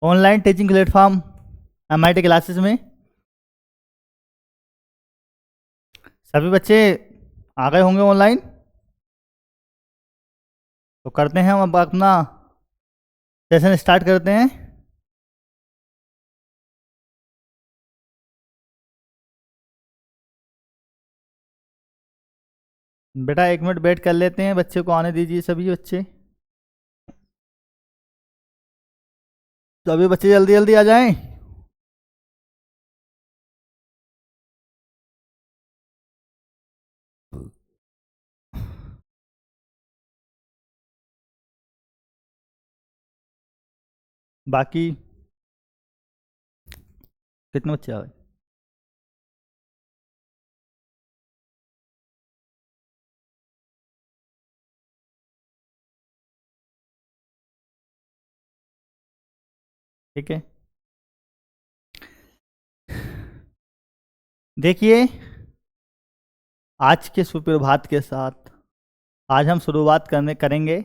Online teaching platform MIT classes में सभी बच्चे आ गए होंगे ऑनलाइन। तो करते हैं, हम अब अपना सेशन स्टार्ट करते हैं। बेटा 1 मिनट वेट कर लेते हैं, बच्चे को आने दीजिए सभी बच्चे। तो अभी बच्चे जल्दी जल्दी आ जाएं। बाकी कितने बच्चे आ गए? ठीक है, देखिए आज के सुप्रभात के साथ आज हम शुरुआत करेंगे।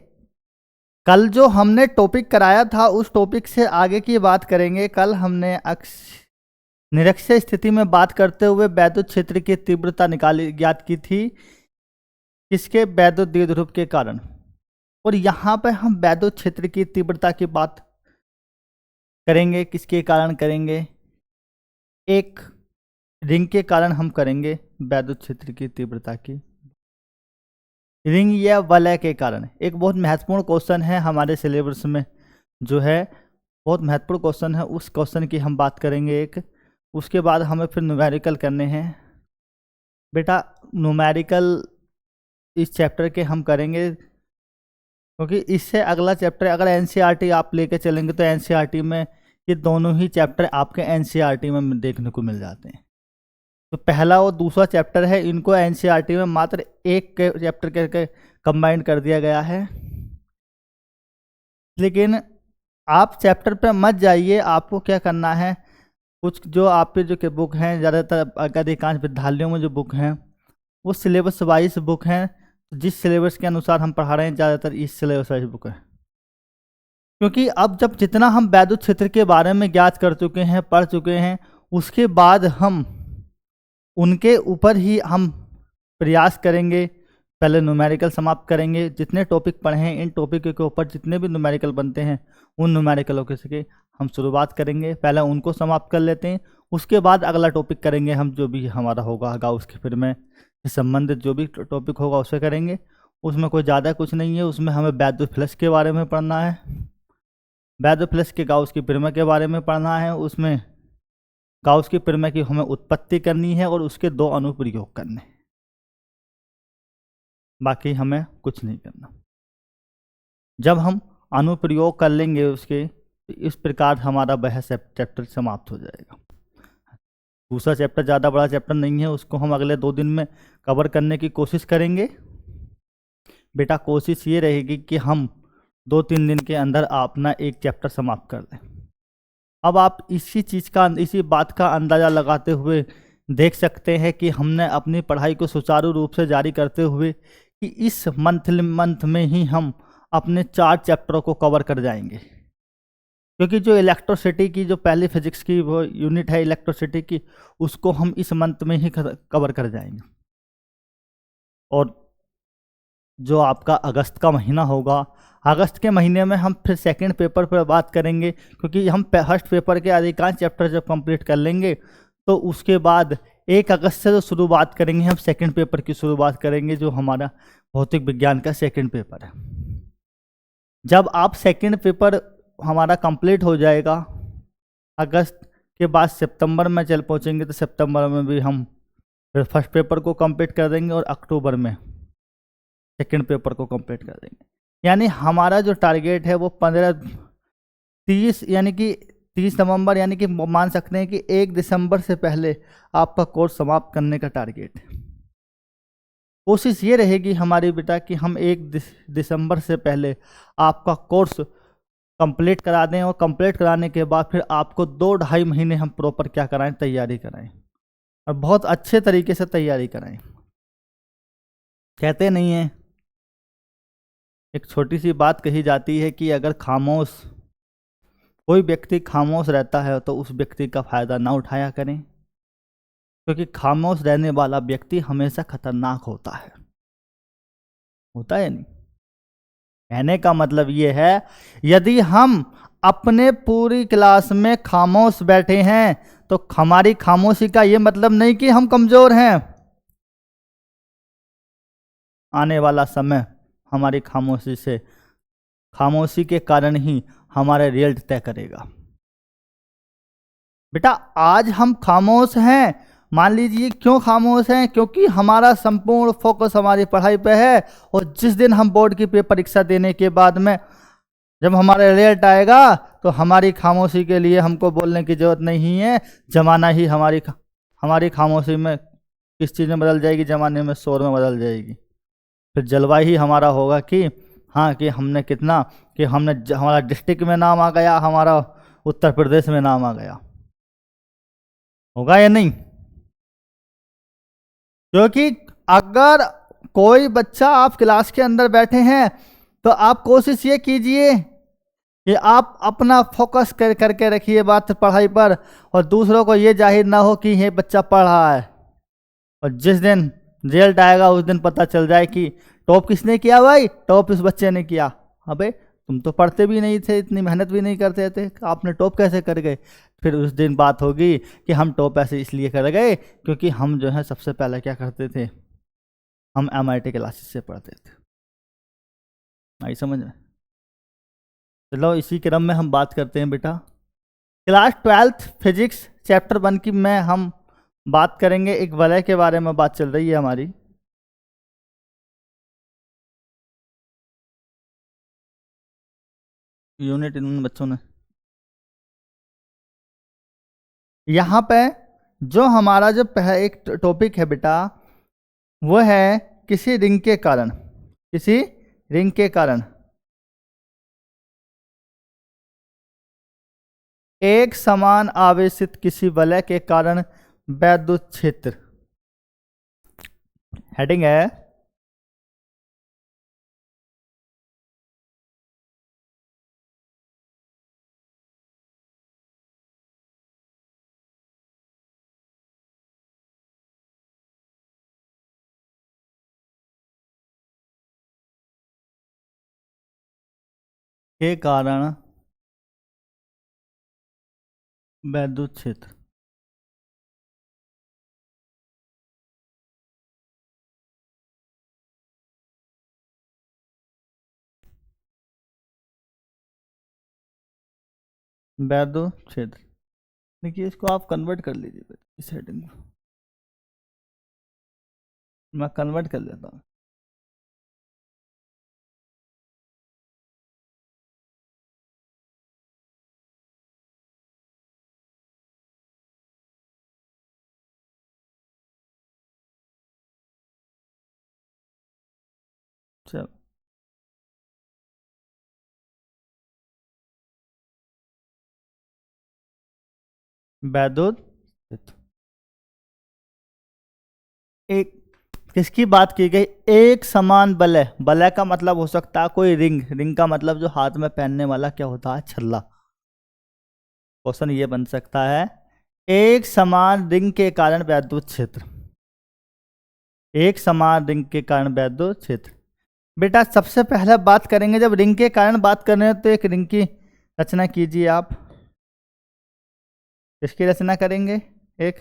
कल जो हमने टॉपिक कराया था उस टॉपिक से आगे की बात करेंगे। कल हमने निरक्षीय स्थिति में बात करते हुए वैद्युत क्षेत्र की तीव्रता ज्ञात की थी, किसके? वैद्युत द्विध्रुव के कारण। और यहाँ पे हम वैद्युत क्षेत्र की तीव्रता की बात करेंगे, किसके कारण करेंगे? एक रिंग के कारण हम करेंगे वैद्युत क्षेत्र की तीव्रता की, रिंग या वलय के कारण। एक बहुत महत्वपूर्ण क्वेश्चन है हमारे सिलेबस में, जो है बहुत महत्वपूर्ण क्वेश्चन है, उस क्वेश्चन की हम बात करेंगे एक। उसके बाद हमें फिर न्यूमेरिकल करने हैं। बेटा न्यूमेरिकल इस चैप्टर के हम करेंगे, क्योंकि इससे अगला चैप्टर अगर NCERT आप लेके चलेंगे तो NCERT में ये दोनों ही चैप्टर आपके NCERT में देखने को मिल जाते हैं। तो पहला और दूसरा चैप्टर है, इनको NCERT में मात्र एक चैप्टर करके कंबाइन कर दिया गया है। लेकिन आप चैप्टर पे मत जाइए, आपको क्या करना है, कुछ जो आपके जो बुक हैं, ज़्यादातर अधिकांश विद्यालयों में जो बुक हैं वो सिलेबस वाइज बुक हैं। जिस सिलेबस के अनुसार हम पढ़ा रहे हैं ज़्यादातर इस सिलेबस वाइज बुक है। क्योंकि अब जब जितना हम वैद्युत क्षेत्र के बारे में ज्ञात कर चुके हैं, पढ़ चुके हैं, उसके बाद हम उनके ऊपर ही हम प्रयास करेंगे। पहले न्यूमेरिकल समाप्त करेंगे, जितने टॉपिक पढ़े हैं इन टॉपिक के ऊपर जितने भी न्यूमेरिकल बनते हैं उन न्यूमेरिकलों के से हम शुरुआत करेंगे। पहले उनको समाप्त कर लेते हैं, उसके बाद अगला टॉपिक करेंगे हम, जो भी हमारा होगा गाउस के फिर में संबंधित जो भी टॉपिक होगा उसे करेंगे। उसमें कोई ज़्यादा कुछ नहीं है, उसमें हमें वैद्युत फ्लक्स के बारे में पढ़ना है, वैद्युत फ्लक्स के गाउस की परिमेय के बारे में पढ़ना है, उसमें गाउस की परिमेय की हमें उत्पत्ति करनी है और उसके 2 अनुप्रयोग करने, बाकी हमें कुछ नहीं करना। जब हम अनुप्रयोग कर लेंगे उसके, तो इस प्रकार हमारा वह चैप्टर समाप्त हो जाएगा। दूसरा चैप्टर ज़्यादा बड़ा चैप्टर नहीं है, उसको हम अगले 2 दिन में कवर करने की कोशिश करेंगे। बेटा कोशिश ये रहेगी कि हम 2-3 दिन के अंदर अपना एक चैप्टर समाप्त कर दें। अब आप इसी बात का अंदाज़ा लगाते हुए देख सकते हैं कि हमने अपनी पढ़ाई को सुचारू रूप से जारी करते हुए कि इस मंथ में ही हम अपने 4 चैप्टरों को कवर कर जाएंगे। क्योंकि जो इलेक्ट्रिसिटी की जो पहली फिजिक्स की वो यूनिट है इलेक्ट्रिसिटी की, उसको हम इस मंथ में ही कवर कर जाएंगे। और जो आपका अगस्त का महीना होगा, अगस्त के महीने में हम फिर सेकंड पेपर पर बात करेंगे, क्योंकि हम फर्स्ट पेपर के अधिकांश चैप्टर जब कंप्लीट कर लेंगे तो उसके बाद 1 अगस्त से जो शुरुआत करेंगे हम सेकंड पेपर की शुरुआत करेंगे, जो हमारा भौतिक विज्ञान का सेकंड पेपर है। जब आप सेकंड पेपर हमारा कंप्लीट हो जाएगा, अगस्त के बाद सितंबर में चल पहुँचेंगे, तो सितंबर में भी हम फिर फर्स्ट पेपर को कंप्लीट कर देंगे और अक्टूबर में सेकंड पेपर को कंप्लीट कर देंगे। यानी हमारा जो टारगेट है वो 30 यानी कि 30 नवंबर, यानी कि मान सकते हैं कि 1 दिसंबर से पहले आपका कोर्स समाप्त करने का टारगेट है। कोशिश ये रहेगी हमारी बेटा कि हम 1 दिसंबर से पहले आपका कोर्स कंप्लीट करा दें, और कंप्लीट कराने के बाद फिर आपको 2-2.5 महीने हम प्रॉपर क्या कराएं, तैयारी कराएं, और बहुत अच्छे तरीके से तैयारी कराएं। कहते नहीं हैं, एक छोटी सी बात कही जाती है कि अगर खामोश कोई व्यक्ति खामोश रहता है तो उस व्यक्ति का फायदा ना उठाया करें, क्योंकि खामोश रहने वाला व्यक्ति हमेशा खतरनाक होता है या नहीं। कहने का मतलब ये है, यदि हम अपने पूरी क्लास में खामोश बैठे हैं तो हमारी खामोशी का ये मतलब नहीं कि हम कमजोर हैं। आने वाला समय हमारी खामोशी के कारण ही हमारे रिजल्ट तय करेगा। बेटा आज हम खामोश हैं, मान लीजिए क्यों खामोश हैं, क्योंकि हमारा संपूर्ण फोकस हमारी पढ़ाई पे है। और जिस दिन हम बोर्ड की परीक्षा देने के बाद में जब हमारा रिजल्ट आएगा तो हमारी खामोशी के लिए हमको बोलने की जरूरत नहीं है। जमाना ही हमारी खामोशी में किस चीज़ में बदल जाएगी, जमाने में शोर में बदल जाएगी। फिर जलवायु ही हमारा होगा कि हाँ कि हमने कितना, कि हमारा डिस्ट्रिक्ट में नाम आ गया, हमारा उत्तर प्रदेश में नाम आ गया, होगा या नहीं। क्योंकि अगर कोई बच्चा आप क्लास के अंदर बैठे हैं तो आप कोशिश ये कीजिए कि आप अपना फोकस करके रखिए बात पढ़ाई पर, और दूसरों को ये जाहिर ना हो कि ये बच्चा पढ़ रहा है। और जिस दिन रिजल्ट आएगा उस दिन पता चल जाए कि टॉप किसने किया, भाई टॉप इस बच्चे ने किया। अबे तुम तो पढ़ते भी नहीं थे, इतनी मेहनत भी नहीं करते थे, आपने टॉप कैसे कर गए। फिर उस दिन बात होगी कि हम टॉप ऐसे इसलिए कर गए क्योंकि हम जो है सबसे पहले क्या करते थे, हम MIT क्लासेस से पढ़ते थे। आई समझ में। चलो इसी क्रम में हम बात करते हैं बेटा, क्लास 12th फिजिक्स चैप्टर 1 की में हम बात करेंगे। एक वलय के बारे में बात चल रही है हमारी। यूनिट इन बच्चों ने यहाँ पे जो हमारा जो एक टॉपिक है बेटा, वो है किसी रिंग के कारण, किसी रिंग के कारण एक समान आवेशित किसी वलय के कारण वैद्युत क्षेत्र। हेडिंग है के कारण वैद्युत क्षेत्र। वैद्युत क्षेत्र, देखिए इसको आप कन्वर्ट कर लीजिए इस हेडिंग को, मैं कन्वर्ट कर लेता हूँ। चलो वैद्युत क्षेत्र, एक किसकी बात की गई, एक समान वलय। वलय का मतलब हो सकता है कोई रिंग, रिंग का मतलब जो हाथ में पहनने वाला क्या होता है, छल्ला। क्वेश्चन ये बन सकता है, एक समान रिंग के कारण वैद्युत क्षेत्र, एक समान रिंग के कारण वैद्युत क्षेत्र। बेटा सबसे पहले बात करेंगे, जब रिंग के कारण बात कर रहे हैं तो एक रिंग की रचना कीजिए आप। किसकी रचना करेंगे, एक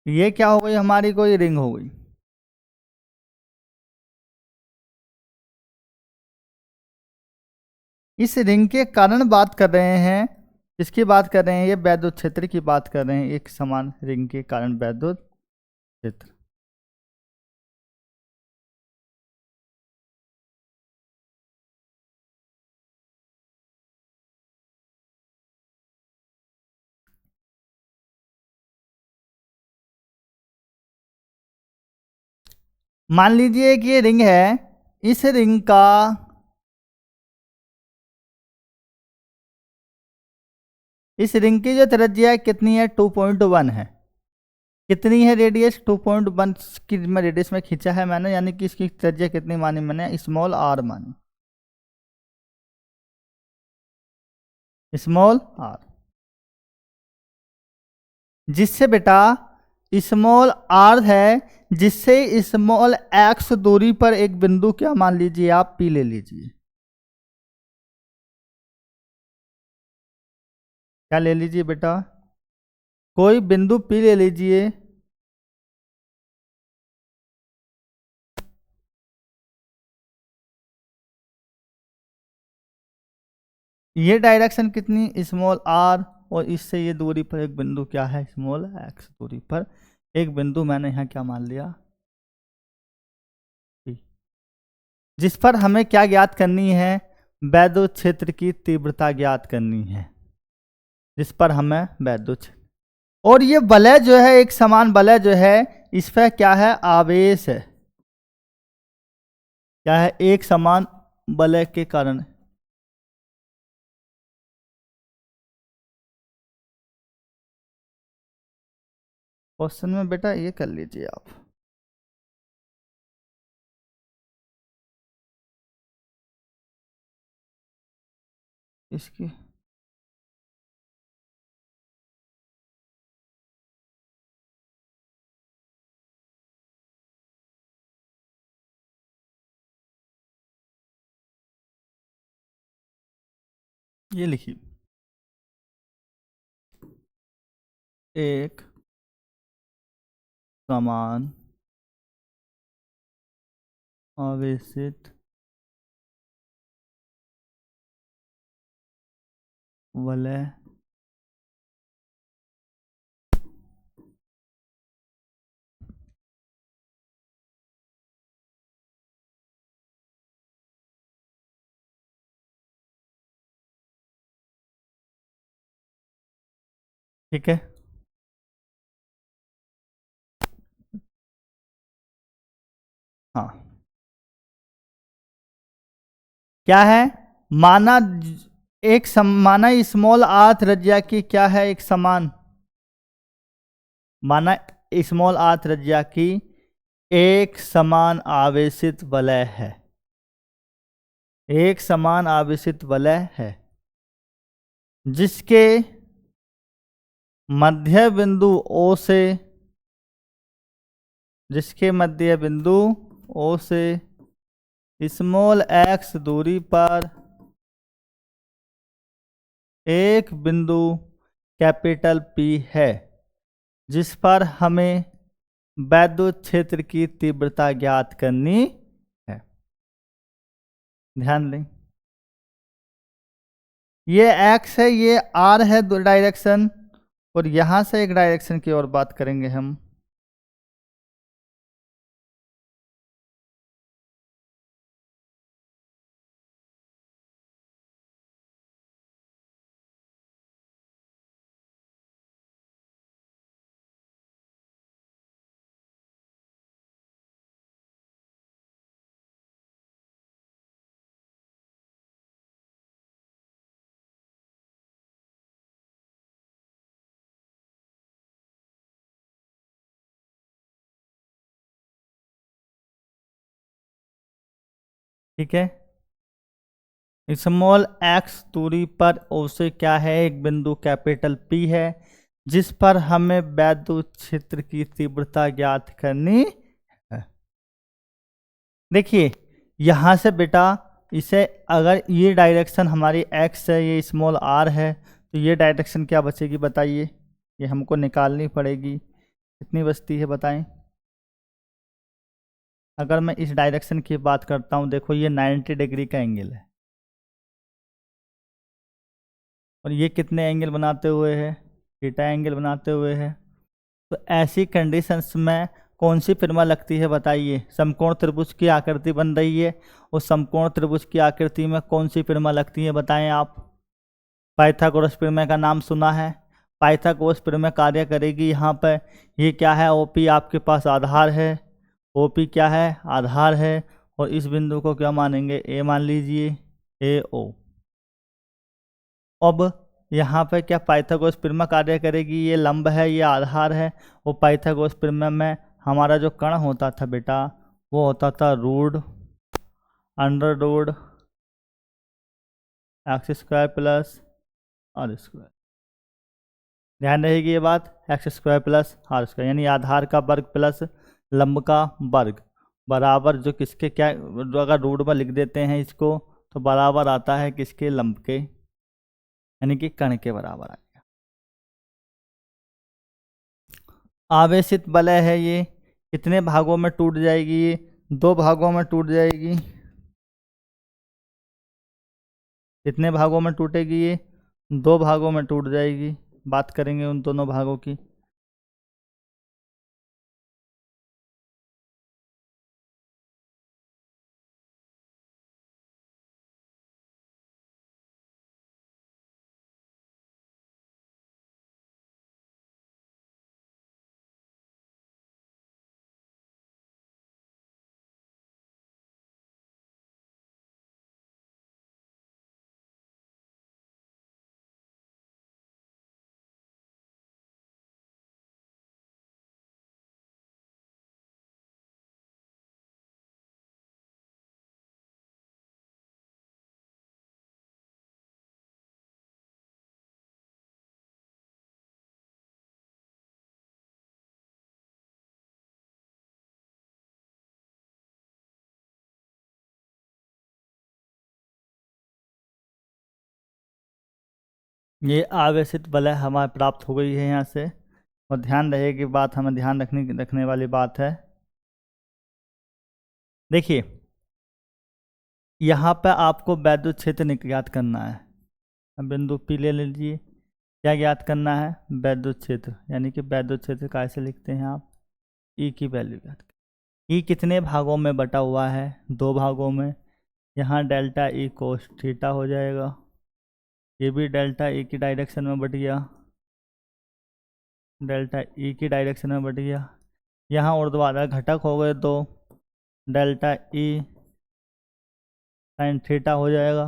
ये क्या हो गई, हमारी कोई रिंग हो गई। इस रिंग के कारण बात कर रहे हैं, किसकी बात कर रहे हैं, ये वैद्युत क्षेत्र की बात कर रहे हैं, एक समान रिंग के कारण वैद्युत क्षेत्र। मान लीजिए कि ये रिंग है, इस रिंग का इस रिंग की जो त्रिज्या कितनी है, 2.1 है। कितनी है रेडियस, 2.1 की मैं रेडियस में खींचा है मैंने, यानी कि इसकी त्रिज्या कितनी मानी मैंने, स्मॉल आर मानी, स्मॉल आर। जिससे बेटा स्मॉल आर है, जिससे स्मॉल एक्स दूरी पर एक बिंदु क्या मान लीजिए आप, पी ले लीजिए। क्या ले लीजिए बेटा, कोई बिंदु पी ले लीजिए। ये डायरेक्शन कितनी, स्मॉल आर, और इससे ये दूरी पर एक बिंदु क्या है, स्मॉल एक्स दूरी पर एक बिंदु मैंने यहां क्या मान लिया, P। जिस पर हमें क्या ज्ञात करनी है, वैद्युत क्षेत्र की तीव्रता ज्ञात करनी है, जिस पर हमें वैद्युत क्षेत्र, और ये वलय जो है, एक समान वलय जो है, इस पर क्या है, आवेश है, क्या है, एक समान वलय के कारण। क्वेश्चन में बेटा ये कर लीजिए आप, इसकी ये लिखिए, एक समान आवेशित वलय ठीक है। हाँ, क्या है, माना एक माना स्मॉल आर त्रिज्या की क्या है, एक समान, माना स्मॉल आर त्रिज्या की एक समान आवेशित वलय है, एक समान आवेशित वलय है, जिसके मध्य बिंदु O से, जिसके मध्य बिंदु O से स्मॉल एक्स दूरी पर एक बिंदु कैपिटल P है, जिस पर हमें वैद्युत क्षेत्र की तीव्रता ज्ञात करनी है। ध्यान दें, ये x है, ये r है, दो डायरेक्शन, और यहां से एक डायरेक्शन की और बात करेंगे हम। ठीक है, स्मॉल एक्स दूरी पर O से क्या है, एक बिंदु कैपिटल P है, जिस पर हमें वैद्युत क्षेत्र की तीव्रता ज्ञात करनी है। देखिए यहां से बेटा, इसे अगर ये डायरेक्शन हमारी x है, ये स्मॉल r है, तो ये डायरेक्शन क्या बचेगी बताइए, ये हमको निकालनी पड़ेगी, कितनी बचती है बताएं। अगर मैं इस डायरेक्शन की बात करता हूं, देखो ये 90 डिग्री का एंगल है, और ये कितने एंगल बनाते हुए है, थीटा एंगल बनाते हुए है। तो ऐसी कंडीशंस में कौन सी परिमा लगती है बताइए, समकोण त्रिभुज की आकृति बन रही है, और समकोण त्रिभुज की आकृति में कौन सी परिमा लगती है बताएं आप। पाइथागोरस प्रमेय का नाम सुना है, पाइथागोरस प्रमेय कार्य करेगी यहाँ पर, ये क्या है, ओपी आपके पास आधार है, OP क्या है, आधार है, और इस बिंदु को क्या मानेंगे, A मान लीजिए, AO। अब यहाँ पे क्या पाइथागोरस प्रमेय कार्य करेगी, ये लंब है, ये आधार है, और पाइथागोरस प्रमेय में हमारा जो कर्ण होता था बेटा, वो होता था root under root x square plus r square. ध्यान रहेगी ये बात, x square plus r square, यानी आधार का वर्ग प्लस लंब का वर्ग बराबर जो किसके क्या, जो अगर रूट में लिख देते हैं इसको तो बराबर आता है किसके, लंब के, यानी कि कर्ण के बराबर आएगा। आवेशित वलय है ये, कितने भागों में टूट जाएगी, ये 2 भागों में टूट जाएगी। कितने भागों में टूटेगी, ये 2 भागों में टूट जाएगी। बात करेंगे उन दोनों भागों की। ये आवेशित वलय हमारे प्राप्त हो गई है यहाँ से, और ध्यान रहेगी बात, हमें ध्यान रखने वाली बात है। देखिए यहाँ पे आपको वैद्युत क्षेत्र ज्ञात करना है। अब बिंदु P ले लीजिए, क्या ज्ञात करना है, वैद्युत क्षेत्र, यानी कि वैद्युत क्षेत्र कैसे लिखते हैं आप, E की वैल्यू ज्ञात कर। E कितने भागों में बटा हुआ है, 2 भागों में। यहाँ डेल्टा E कोस थीटा हो जाएगा, ये भी डेल्टा E की डायरेक्शन में बट गया, डेल्टा E की डायरेक्शन में बट गया। यहाँ ऊर्ध्वाधर घटक हो गए तो डेल्टा E साइन थीटा हो जाएगा।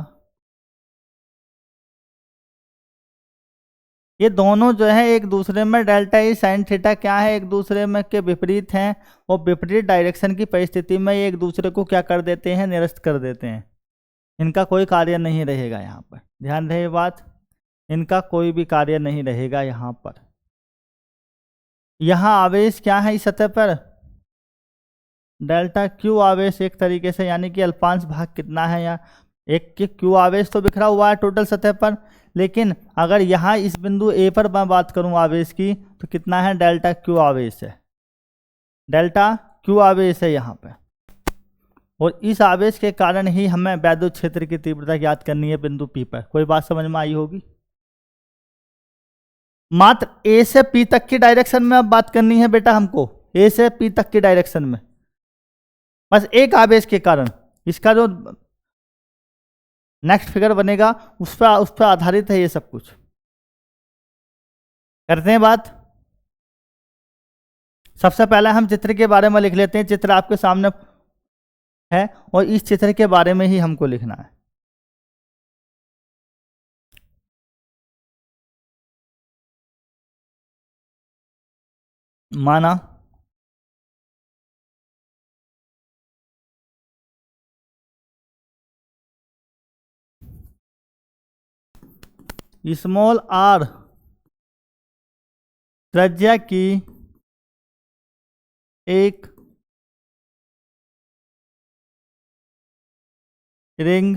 ये दोनों जो है एक दूसरे में, डेल्टा ई साइन थीटा क्या है, एक दूसरे में के विपरीत हैं, और विपरीत डायरेक्शन की परिस्थिति में एक दूसरे को क्या कर देते हैं, निरस्त कर देते हैं। इनका कोई कार्य नहीं रहेगा यहाँ पर, ध्यान रहे बात, इनका कोई भी कार्य नहीं रहेगा यहाँ पर। यहाँ आवेश क्या है इस सतह पर, डेल्टा क्यू आवेश एक तरीके से, यानी कि अल्पांश भाग कितना है, यहाँ एक के क्यू आवेश तो बिखरा हुआ है टोटल सतह पर, लेकिन अगर यहाँ इस बिंदु ए पर मैं बात करूं आवेश की तो कितना है, डेल्टा क्यू आवेश है, डेल्टा क्यू आवेश है यहाँ पे। और इस आवेश के कारण ही हमें वैद्युत क्षेत्र की तीव्रता ज्ञात करनी है बिंदु पी पर। कोई बात समझ में आई होगी। मात्र ए से पी तक की डायरेक्शन में अब बात करनी है बेटा हमको, ए से पी तक की डायरेक्शन में, बस एक आवेश के कारण। इसका जो नेक्स्ट फिगर बनेगा उस पर आधारित है ये सब कुछ। करते हैं बात। सबसे पहले हम चित्र के बारे में लिख लेते हैं, चित्र आपके सामने है और इस चित्र के बारे में ही हमको लिखना है। माना स्मॉल आर त्रिज्या की एक रिंग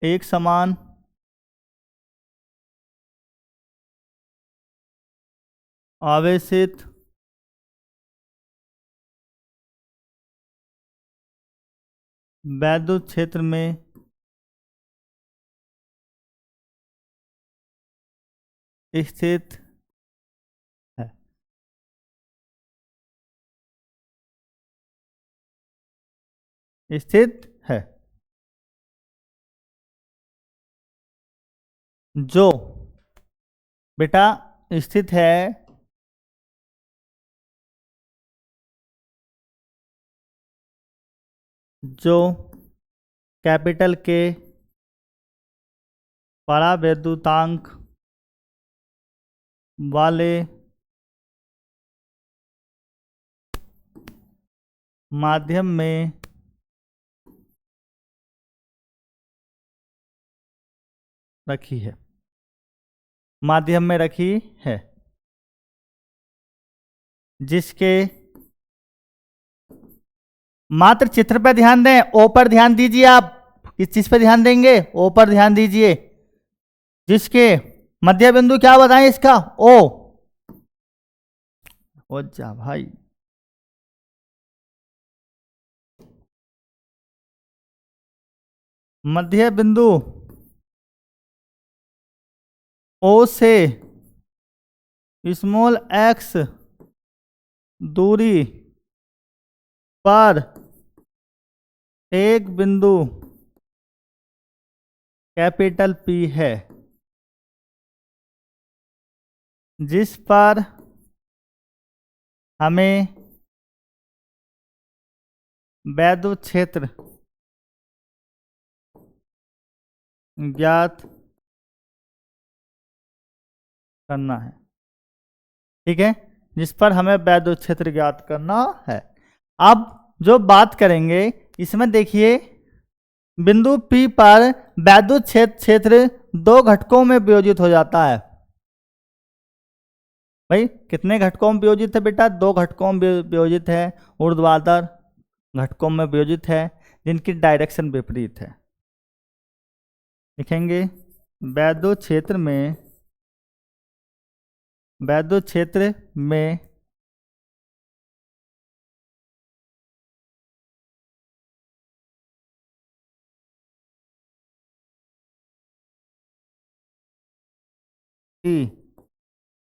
एक समान आवेशित वैद्युत क्षेत्र में स्थित है। स्थित है जो बेटा स्थित है जो कैपिटल के परावैद्युतांक वाले माध्यम में रखी है, माध्यम में रखी है, जिसके मात्र चित्र पर ध्यान दें, ओ पर ध्यान दीजिए। आप किस चीज पर ध्यान देंगे? ओ पर ध्यान दीजिए। जिसके मध्य बिंदु क्या बताएं इसका? ओ जा भाई, मध्य बिंदु ओ से स्मॉल एक्स दूरी पर एक बिंदु कैपिटल पी है, जिस पर हमें वैद्युत क्षेत्र ज्ञात करना है। ठीक है, जिस पर हमें वैद्युत क्षेत्र ज्ञात करना है। अब जो बात करेंगे इसमें देखिए, बिंदु P पर वैद्युत क्षेत्र दो घटकों में वियोजित हो जाता है। भाई कितने घटकों में वियोजित है बेटा? दो घटकों में वियोजित है, ऊर्ध्वाधर घटकों में वियोजित है, जिनकी डायरेक्शन विपरीत है। लिखेंगे वैद्युत क्षेत्र में, वैद्युत क्षेत्र में कि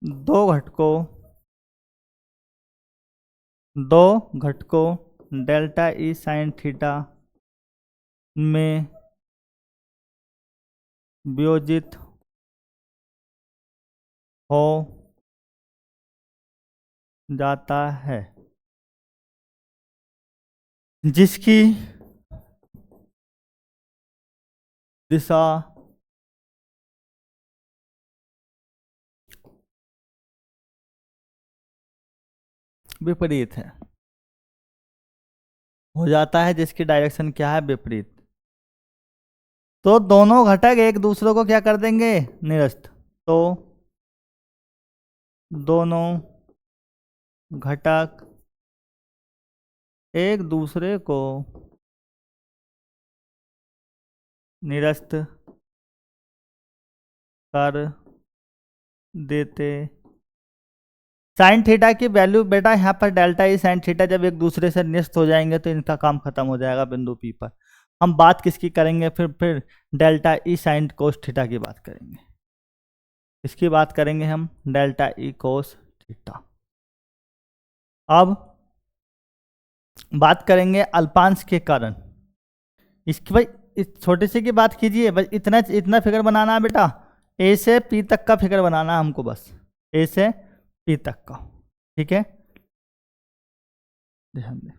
दो घटकों डेल्टा ई साइन थीटा में वियोजित हो जाता है, जिसकी दिशा विपरीत है, हो जाता है, जिसकी डायरेक्शन क्या है? विपरीत। तो दोनों घटक एक दूसरे को क्या कर देंगे? निरस्त। तो दोनों घटक एक दूसरे को निरस्त कर देते। साइन थीटा की वैल्यू बेटा यहाँ पर डेल्टा ई साइन थीटा जब एक दूसरे से निरस्त हो जाएंगे तो इनका काम खत्म हो जाएगा बिंदु P पर। हम बात किसकी करेंगे फिर delta E sine cos theta की बात करेंगे। इसकी बात करेंगे हम, डेल्टा ई कोस थीटा। अब बात करेंगे अल्पांश के कारण। इसकी भाई इस छोटे से की बात कीजिए, बस इतना इतना फिगर बनाना है बेटा। ए से पी तक का फिगर बनाना है हमको, बस ए से पी तक का। ठीक है, ध्यान दें।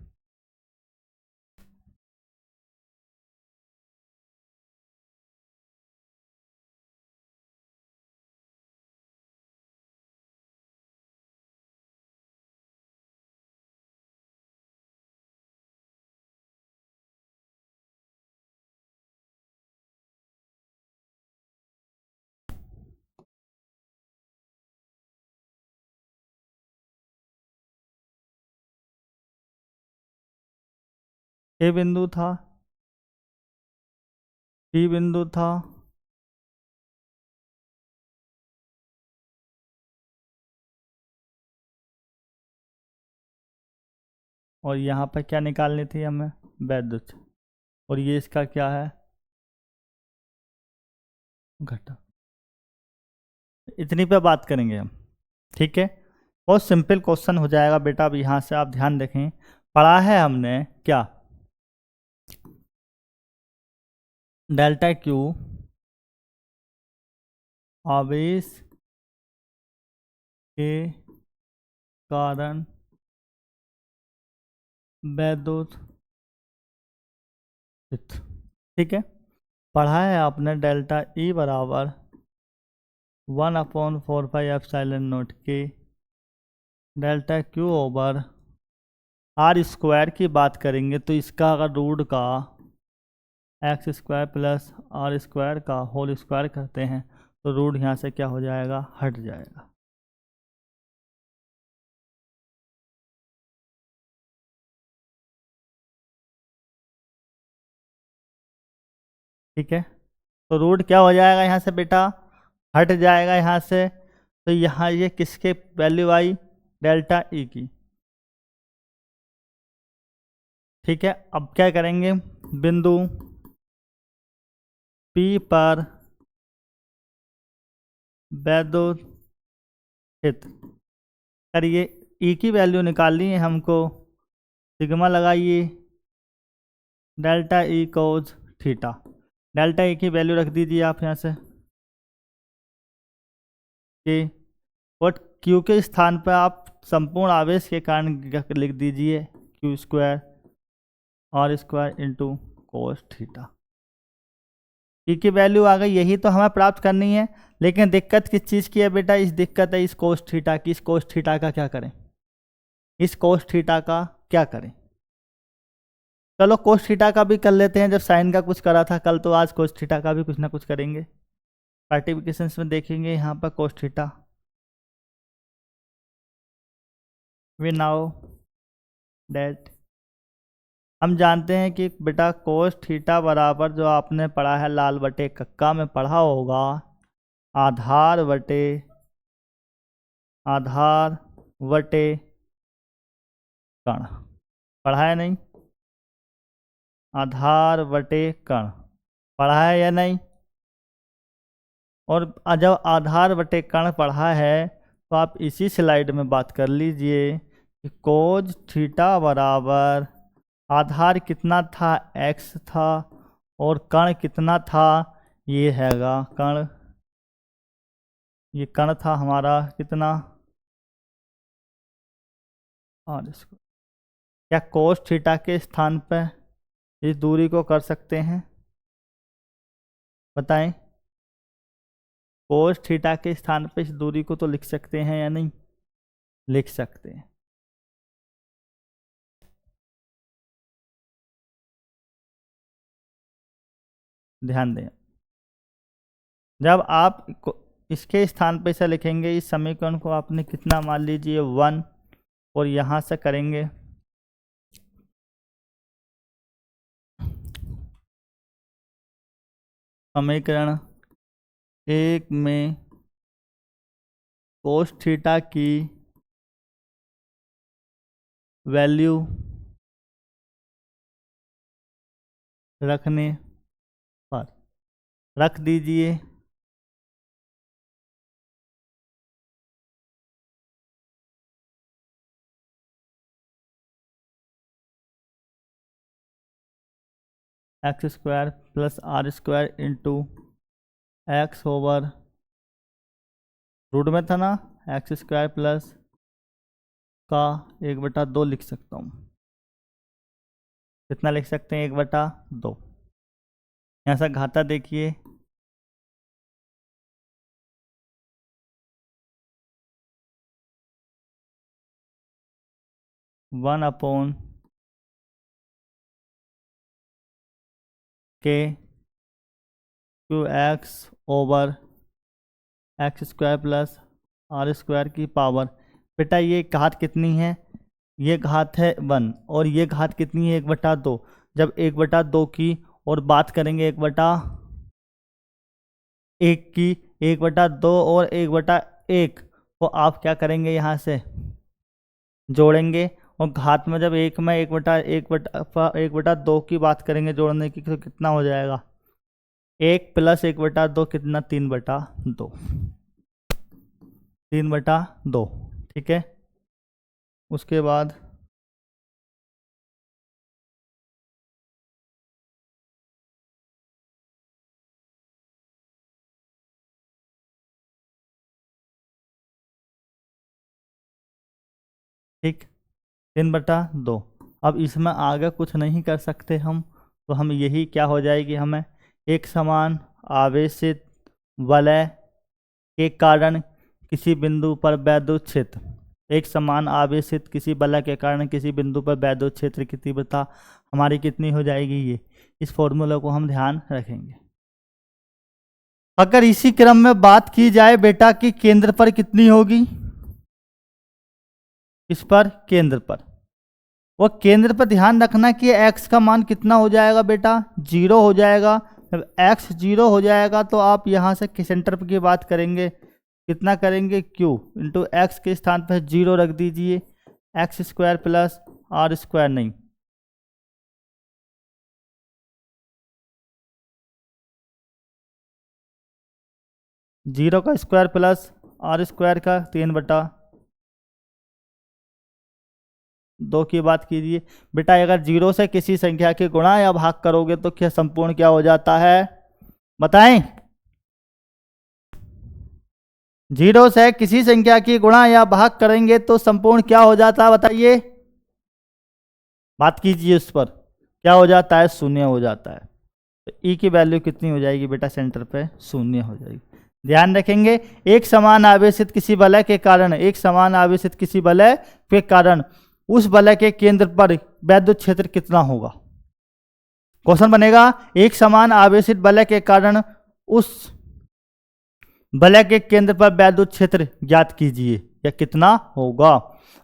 ए बिंदु था, बी बिंदु था, और यहाँ पर क्या निकालनी थी हमें? वैद्युत। और ये इसका क्या है? घटक। इतनी पे बात करेंगे हम। ठीक है, बहुत सिंपल क्वेश्चन हो जाएगा बेटा। अब यहाँ से आप ध्यान देखें, पढ़ा है हमने क्या? डेल्टा क्यू आवेश के कारण वैद्युत ठीक है, पढ़ा है आपने डेल्टा ई बराबर 1/4πε0 के delta q over r square की बात करेंगे तो इसका अगर रूट का x² प्लस आर स्क्वायर का होल स्क्वायर करते हैं तो रूट यहाँ से क्या हो जाएगा, हट जाएगा। ठीक है, तो रूट क्या हो जाएगा यहाँ से बेटा, हट जाएगा यहाँ से। तो यहाँ ये किसके वैल्यू आई, डेल्टा ई की। ठीक है, अब क्या करेंगे, बिंदु P पर वैद्युत करिए, ई की वैल्यू निकालनी है हमको, सिग्मा लगाइए डेल्टा ई कोज थीटा। डेल्टा ई की वैल्यू रख दीजिए आप यहाँ से कि और क्यू के स्थान पर आप संपूर्ण आवेश के कारण लिख दीजिए Q² R square into cos theta. E की वैल्यू आ गई, यही तो हमें प्राप्त करनी है। लेकिन दिक्कत किस चीज़ की है बेटा, इस दिक्कत है इस कोस थीटा की। इस कोस थीटा का क्या करें, इस कोस थीटा का क्या करें। चलो कोस थीटा का भी कर लेते हैं, जब साइन का कुछ करा था कल, तो आज कोस थीटा का भी कुछ ना कुछ करेंगे। पार्टिफिकेशंस में देखेंगे यहाँ पर cos theta. We know that हम जानते हैं कि बेटा कोस थीटा बराबर, जो आपने पढ़ा है लाल बटे कक्का में पढ़ा होगा, आधार बटे कण, पढ़ा है नहीं, आधार बटे कण पढ़ा है या नहीं। और जब आधार बटे कण पढ़ा है तो आप इसी स्लाइड में बात कर लीजिए कि कोज थीटा बराबर आधार कितना था, x था, और कण कितना था, ये हैगा कण, ये कण था हमारा कितना, और इसको क्या कोस थीटा के स्थान पर इस दूरी को कर सकते हैं, बताएं। कोस थीटा के स्थान पर इस दूरी को तो लिख सकते हैं या नहीं, लिख सकते हैं। ध्यान दें, जब आप इसके स्थान पर इसे लिखेंगे, इस समीकरण को आपने कितना मान लीजिए 1, और यहाँ से करेंगे समीकरण 1 में कोस थीटा की वैल्यू रखने पर रख दीजिए, x² plus r square into x over root में था ना, x² प्लस का 1/2 लिख सकता हूँ। कितना लिख सकते हैं, 1/2। यहाँ से घाता देखिए, वन अपॉन के QX over x² plus r square की पावर। बेटा ये घात कितनी है, ये घात है 1, और ये घात कितनी है, 1/2। जब 1/2 की और बात करेंगे 1/1 की, 1/2 और 1/1 को आप क्या करेंगे, यहाँ से जोड़ेंगे। और घात में जब 1 में 1/2 की बात करेंगे जोड़ने की, तो कितना हो जाएगा, 1 प्लस 1/2 कितना, 3/2, 3/2। ठीक है, उसके बाद ठीक 3/2। अब इसमें आगे कुछ नहीं कर सकते हम, तो हम यही क्या हो जाएगी, हमें एक समान आवेशित वलय के कारण किसी बिंदु पर वैद्युत क्षेत्र, एक समान आवेशित किसी वलय के कारण किसी बिंदु पर वैद्युत क्षेत्र की तीव्रता हमारी कितनी हो जाएगी, ये इस फॉर्मूला को हम ध्यान रखेंगे। अगर इसी क्रम में बात की जाए बेटा कि केंद्र पर कितनी होगी, इस पर केंद्र पर, वो केंद्र पर ध्यान रखना कि x का मान कितना हो जाएगा बेटा, 0 हो जाएगा। जब x 0 हो जाएगा तो आप यहाँ से सेंटर की बात करेंगे, कितना करेंगे, q इंटू एक्स के स्थान पर 0 रख दीजिए, x square plus r square, नहीं 0 का स्क्वायर प्लस आर स्क्वायर का 3/2 की बात कीजिए। बेटा अगर 0 से किसी संख्या के गुणा या भाग करोगे तो क्या संपूर्ण क्या हो जाता है, बताएं। 0 से किसी संख्या की गुणा या भाग करेंगे तो संपूर्ण क्या हो जाता है, बताइए, बात कीजिए उस पर, क्या हो जाता है, 0 हो जाता है। तो ई की वैल्यू कितनी हो जाएगी बेटा, सेंटर पे 0 हो जाएगी। ध्यान रखेंगे, एक समान आवेशित किसी वलय के कारण, एक समान आवेशित किसी वलय के कारण उस वलय के केंद्र पर वैद्युत क्षेत्र कितना होगा। क्वेश्चन बनेगा, एक समान आवेशित वलय के कारण उस वलय के केंद्र पर वैद्युत क्षेत्र ज्ञात कीजिए, या कितना होगा।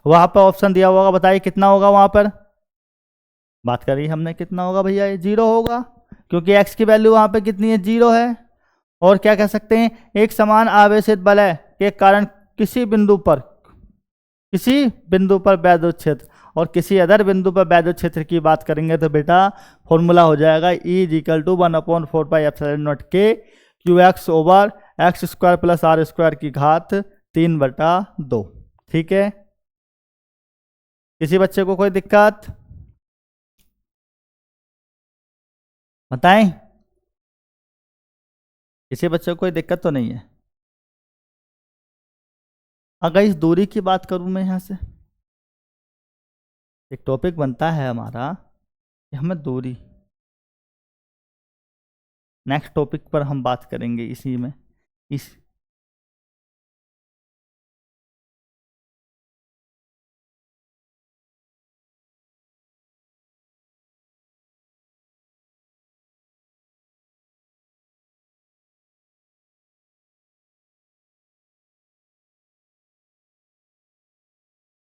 वहां पर ऑप्शन दिया होगा, बताइए कितना होगा। वहां पर बात करी हमने, कितना होगा भैया, ये 0 होगा, क्योंकि x की वैल्यू वहां पे कितनी है, 0 है। और क्या कह सकते हैं, एक समान आवेशित वलय के कारण किसी बिंदु पर वैद्युत क्षेत्र, और किसी अदर बिंदु पर वैद्युत क्षेत्र की बात करेंगे तो बेटा फॉर्मूला हो जाएगा E = 1/4πε0 के QX over x square plus r square की घात 3/2। ठीक है, किसी बच्चे को कोई दिक्कत, बताएं, किसी बच्चे को कोई दिक्कत तो नहीं है। अगर इस दूरी की बात करूं मैं, यहां से एक टॉपिक बनता है हमारा कि हमें दूरी, नेक्स्ट टॉपिक पर हम बात करेंगे इसी में, इस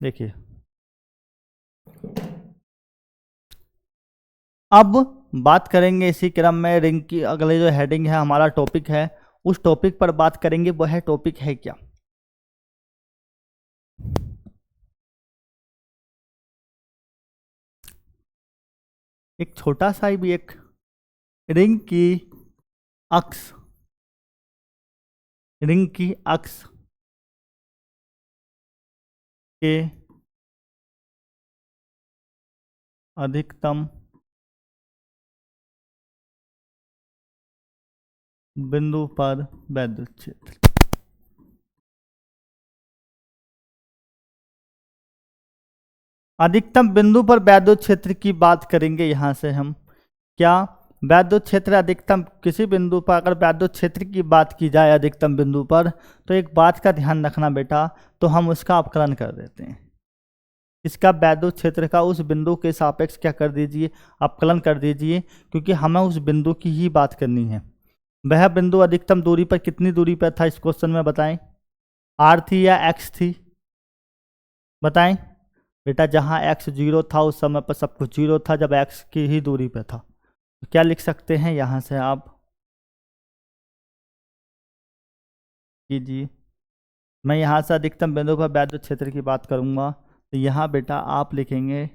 देखिए, अब बात करेंगे इसी क्रम में रिंग की, अगले जो हेडिंग है हमारा टॉपिक है, उस टॉपिक पर बात करेंगे। वह टॉपिक है क्या, एक छोटा सा भी एक रिंग की अक्ष, रिंग की अक्ष के अधिकतम बिंदु पर वैद्युत क्षेत्र, अधिकतम बिंदु पर वैद्युत क्षेत्र की बात करेंगे। यहां से हम क्या, वैद्युत क्षेत्र अधिकतम किसी बिंदु पर, अगर वैद्युत क्षेत्र की बात की जाए अधिकतम बिंदु पर, तो एक बात का ध्यान रखना बेटा, तो हम उसका अपकलन कर देते हैं, इसका वैद्युत क्षेत्र का उस बिंदु के सापेक्ष क्या कर दीजिए, अपकलन कर दीजिए, क्योंकि हमें उस बिंदु की ही बात करनी है। वह बिंदु अधिकतम दूरी पर कितनी दूरी पर था इस क्वेश्चन में, बताएं, r थी या x थी, बताएं बेटा। जहां x 0 था उस समय पर सब कुछ 0 था, जब x की ही दूरी पर था, तो क्या लिख सकते हैं, यहां से आप कीजिए। मैं यहां से अधिकतम बिंदु पर वैद्युत क्षेत्र की बात करूंगा, तो यहां बेटा आप लिखेंगे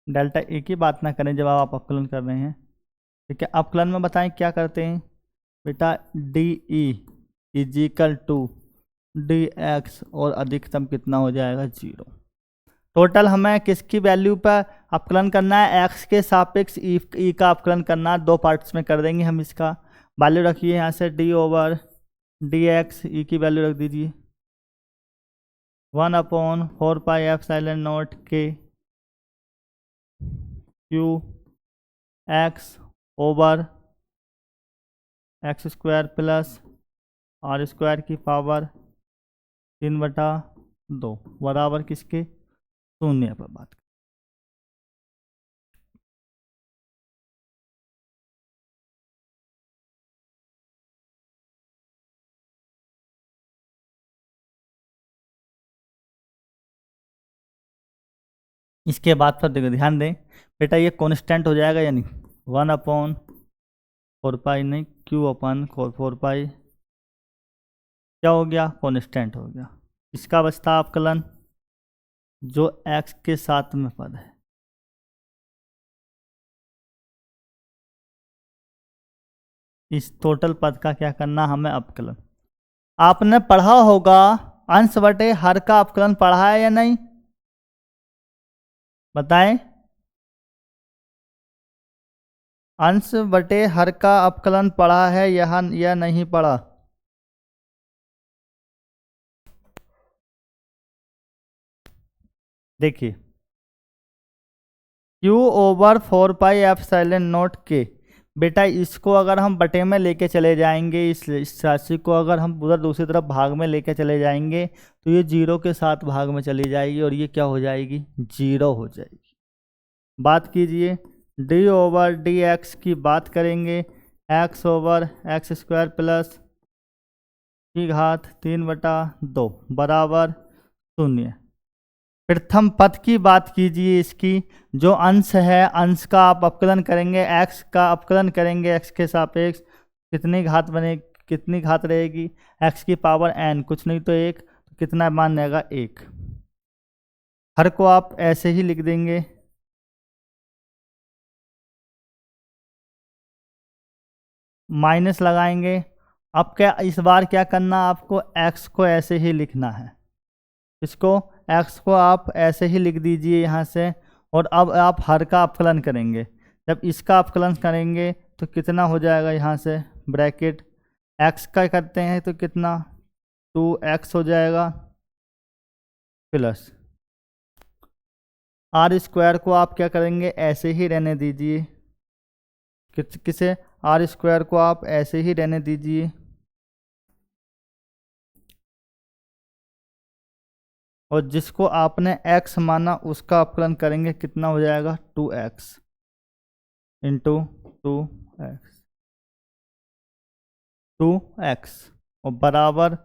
डेल्टा ए की बात ना करें जब आप अपकलन कर रहे हैं, ठीक है। अपकलन में बताएं क्या करते हैं बेटा, d E equal to d x, और अधिकतम कितना हो जाएगा, 0। टोटल हमें किसकी वैल्यू पर अपकलन करना है, एक्स के सापेक्ष ई का अपकलन करना है। 2 पार्ट्स में कर देंगे हम इसका, वैल्यू रखिए यहाँ से डी ओवर डी एक्स ई की वैल्यू रख दीजिए 1/4π∁0 के Q x over x² plus r² की पावर 3/2 बराबर किसके 0 पर बात। इसके बाद पर देखो ध्यान दें बेटा, ये कांस्टेंट हो जाएगा यानी 1/4π नहीं Q/4π क्या हो गया कांस्टेंट हो गया। इसका बचता अवकलन जो x के साथ में पद है, इस टोटल पद का क्या करना हमें अवकलन। आपने पढ़ा होगा अंश बटे हर का अवकलन पढ़ा है या नहीं, बताएं। अंश बटे हर का अवकलन पढ़ा है या नहीं पढ़ा। देखिए Q/4πε0 के बेटा, इसको अगर हम बटे में लेके चले जाएंगे, इस राशि को अगर हम उधर दूसरी तरफ भाग में लेके चले जाएंगे तो ये 0 के साथ भाग में चली जाएगी और ये क्या हो जाएगी 0 हो जाएगी। बात कीजिए d/dx की बात करेंगे x/x² प्लस की घात 3/2 बराबर 0। प्रथम पद की बात कीजिए, इसकी जो अंश है अंश का आप अवकलन करेंगे, x का अवकलन करेंगे x के सापेक्ष, कितनी घात बने कितनी घात रहेगी x की पावर n, कुछ नहीं तो 1, तो कितना मान रहेगा 1। हर को आप ऐसे ही लिख देंगे माइनस लगाएंगे। अब क्या इस बार क्या करना, आपको x को ऐसे ही लिखना है, इसको x को आप ऐसे ही लिख दीजिए यहाँ से। और अब आप हर का अवकलन करेंगे, जब इसका अवकलन करेंगे तो कितना हो जाएगा, यहाँ से ब्रैकेट x का करते हैं तो कितना 2x हो जाएगा प्लस r² को आप क्या करेंगे ऐसे ही रहने दीजिए, किसे r² को आप ऐसे ही रहने दीजिए और जिसको आपने x माना उसका अवकलन करेंगे, कितना हो जाएगा 2x इंटू 2x और बराबर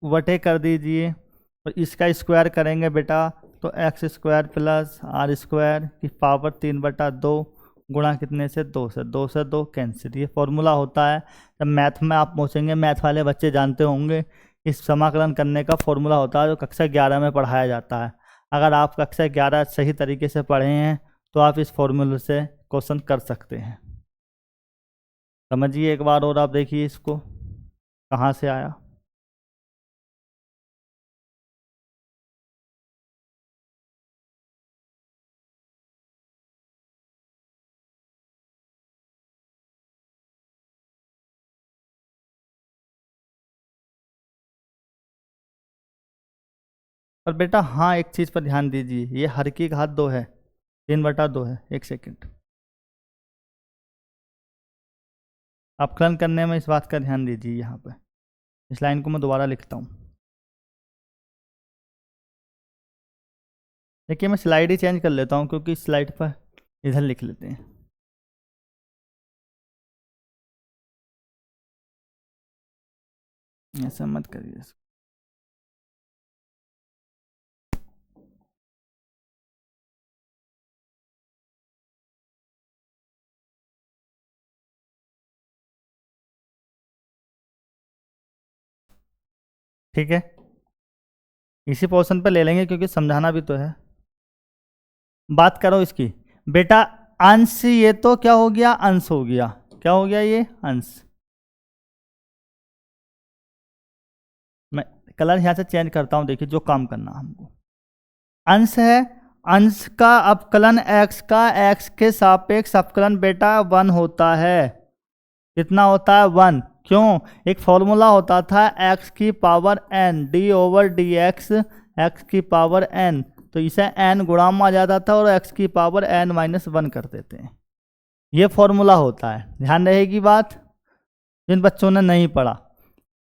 वटे कर दीजिए और इसका स्क्वायर करेंगे बेटा तो x² प्लस r² की पावर 3/2 गुणा कितने से 2 से 2 कैंसिल। ये फॉर्मूला होता है, जब मैथ में आप पहुँचेंगे मैथ वाले बच्चे जानते होंगे, इस समाकलन करने का फॉर्मूला होता है जो कक्षा 11 में पढ़ाया जाता है। अगर आप कक्षा 11 सही तरीके से पढ़े हैं तो आप इस फॉर्मूले से क्वेश्चन कर सकते हैं। समझिए एक बार और आप देखिए इसको कहाँ से आया। पर बेटा हाँ एक चीज़ पर ध्यान दीजिए, ये हर की घात 2 है, 3/2 है। एक सेकेंड, अवकलन करने में इस बात का ध्यान दीजिए। यहाँ पे इस लाइन को मैं दोबारा लिखता हूँ। देखिए मैं स्लाइड ही चेंज कर लेता हूँ क्योंकि स्लाइड पर इधर लिख लेते हैं। ऐसा मत करिए। ठीक है, इसी पोर्शन पर ले लेंगे क्योंकि समझाना भी तो है। बात करो इसकी बेटा, अंश ये तो क्या हो गया अंश हो गया, क्या हो गया ये अंश। मैं कलर यहाँ से चेंज करता हूँ, देखिए जो काम करना हमको। अंश है, अंश का अवकलन x का x के सापेक्ष अवकलन बेटा 1 होता है। कितना होता है 1। क्यों? एक फॉर्मूला होता था x की पावर n d/dx x की पावर n, तो इसे n गुणा में आ जाता था और x की पावर n-1 कर देते हैं। ये फॉर्मूला होता है, ध्यान रहेगी बात, जिन बच्चों ने नहीं पढ़ा।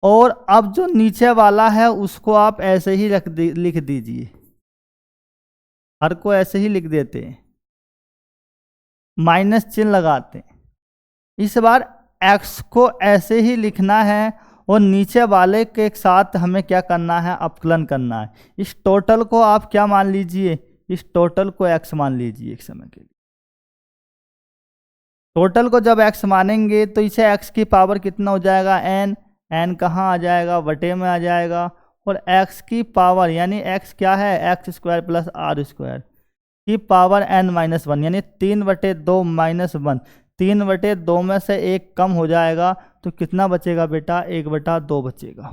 और अब जो नीचे वाला है उसको आप ऐसे ही लिख दीजिए, हर को ऐसे ही लिख देते हैं, माइनस चिन्ह लगाते हैं। इस बार x को ऐसे ही लिखना है और नीचे वाले के साथ हमें क्या करना है, अपकलन करना है। इस टोटल को आप क्या मान लीजिए, इस टोटल को x मान लीजिए एक समय के लिए। टोटल को जब x मानेंगे तो इसे x की पावर कितना हो जाएगा, n कहाँ आ जाएगा, बटे में आ जाएगा। और x की पावर यानी x क्या है, x² प्लस r² की पावर n-1 यानी 3/2 -1, 3/2 में से 1 कम हो जाएगा तो कितना बचेगा बेटा, 1/2 बचेगा।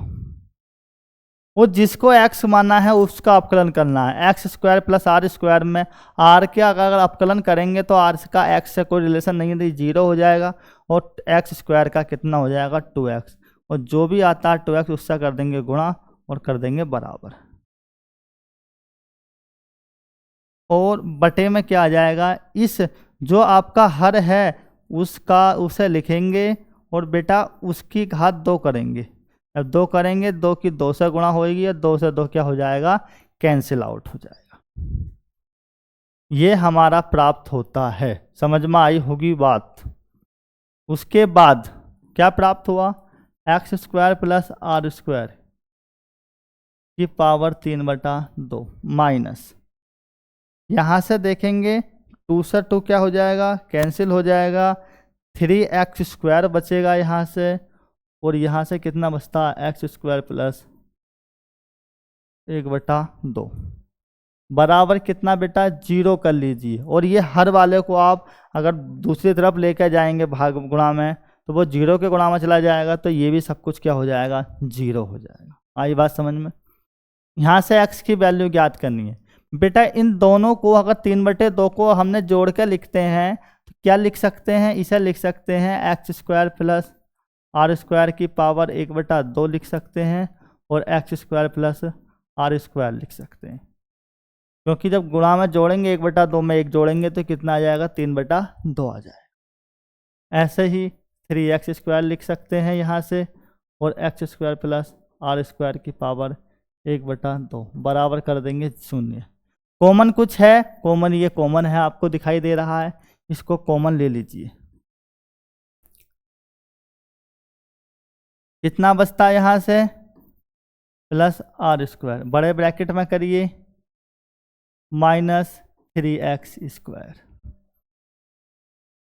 वो जिसको x माना है उसका अपकलन करना है। x² प्लस r² में r के अगर अपकलन करेंगे तो r का x से कोई रिलेशन नहीं है, 0 हो जाएगा। और x² का कितना हो जाएगा, 2x, और जो भी आता है 2x उससे कर देंगे गुणा और कर देंगे बराबर। और बटे में क्या आ जाएगा, इस जो आपका हर है उसका उसे लिखेंगे और बेटा उसकी घात 2 करेंगे। अब 2 करेंगे, 2 की 2 से गुणा होगी और 2 से 2 क्या हो जाएगा, कैंसिल आउट हो जाएगा। ये हमारा प्राप्त होता है, समझ में आई होगी बात। उसके बाद क्या प्राप्त हुआ, x² प्लस r² की पावर 3/2 माइनस, यहाँ से देखेंगे 2 से 2 क्या हो जाएगा, कैंसिल हो जाएगा। 3x² बचेगा यहाँ से, और यहाँ से कितना बचता है, x² प्लस 1/2 बराबर कितना बेटा, 0 कर लीजिए। और ये हर वाले को आप अगर दूसरी तरफ लेकर जाएंगे भाग गुणा में तो वो 0 के गुणा में चला जाएगा, तो ये भी सब कुछ क्या हो जाएगा, 0 हो जाएगा। आई बात समझ में। यहाँ से x की वैल्यू ज्ञात करनी है बेटा। इन दोनों को अगर 3/2 को हमने जोड़ के लिखते हैं तो क्या लिख सकते हैं, इसे लिख सकते हैं x² प्लस r² की पावर 1/2 लिख सकते हैं, और x² प्लस r² लिख सकते हैं। क्योंकि जब गुणा में जोड़ेंगे 1/2 में 1 जोड़ेंगे तो कितना आ जाएगा, 3/2 आ जाएगा। ऐसे ही 3x² लिख सकते हैं यहाँ से, और x² प्लस r² की पावर 1/2 बराबर कर देंगे 0। कॉमन कुछ है, कॉमन ये कॉमन है आपको दिखाई दे रहा है, इसको कॉमन ले लीजिए। कितना बचता है यहाँ से, प्लस r², बड़े ब्रैकेट में करिए, माइनस 3x²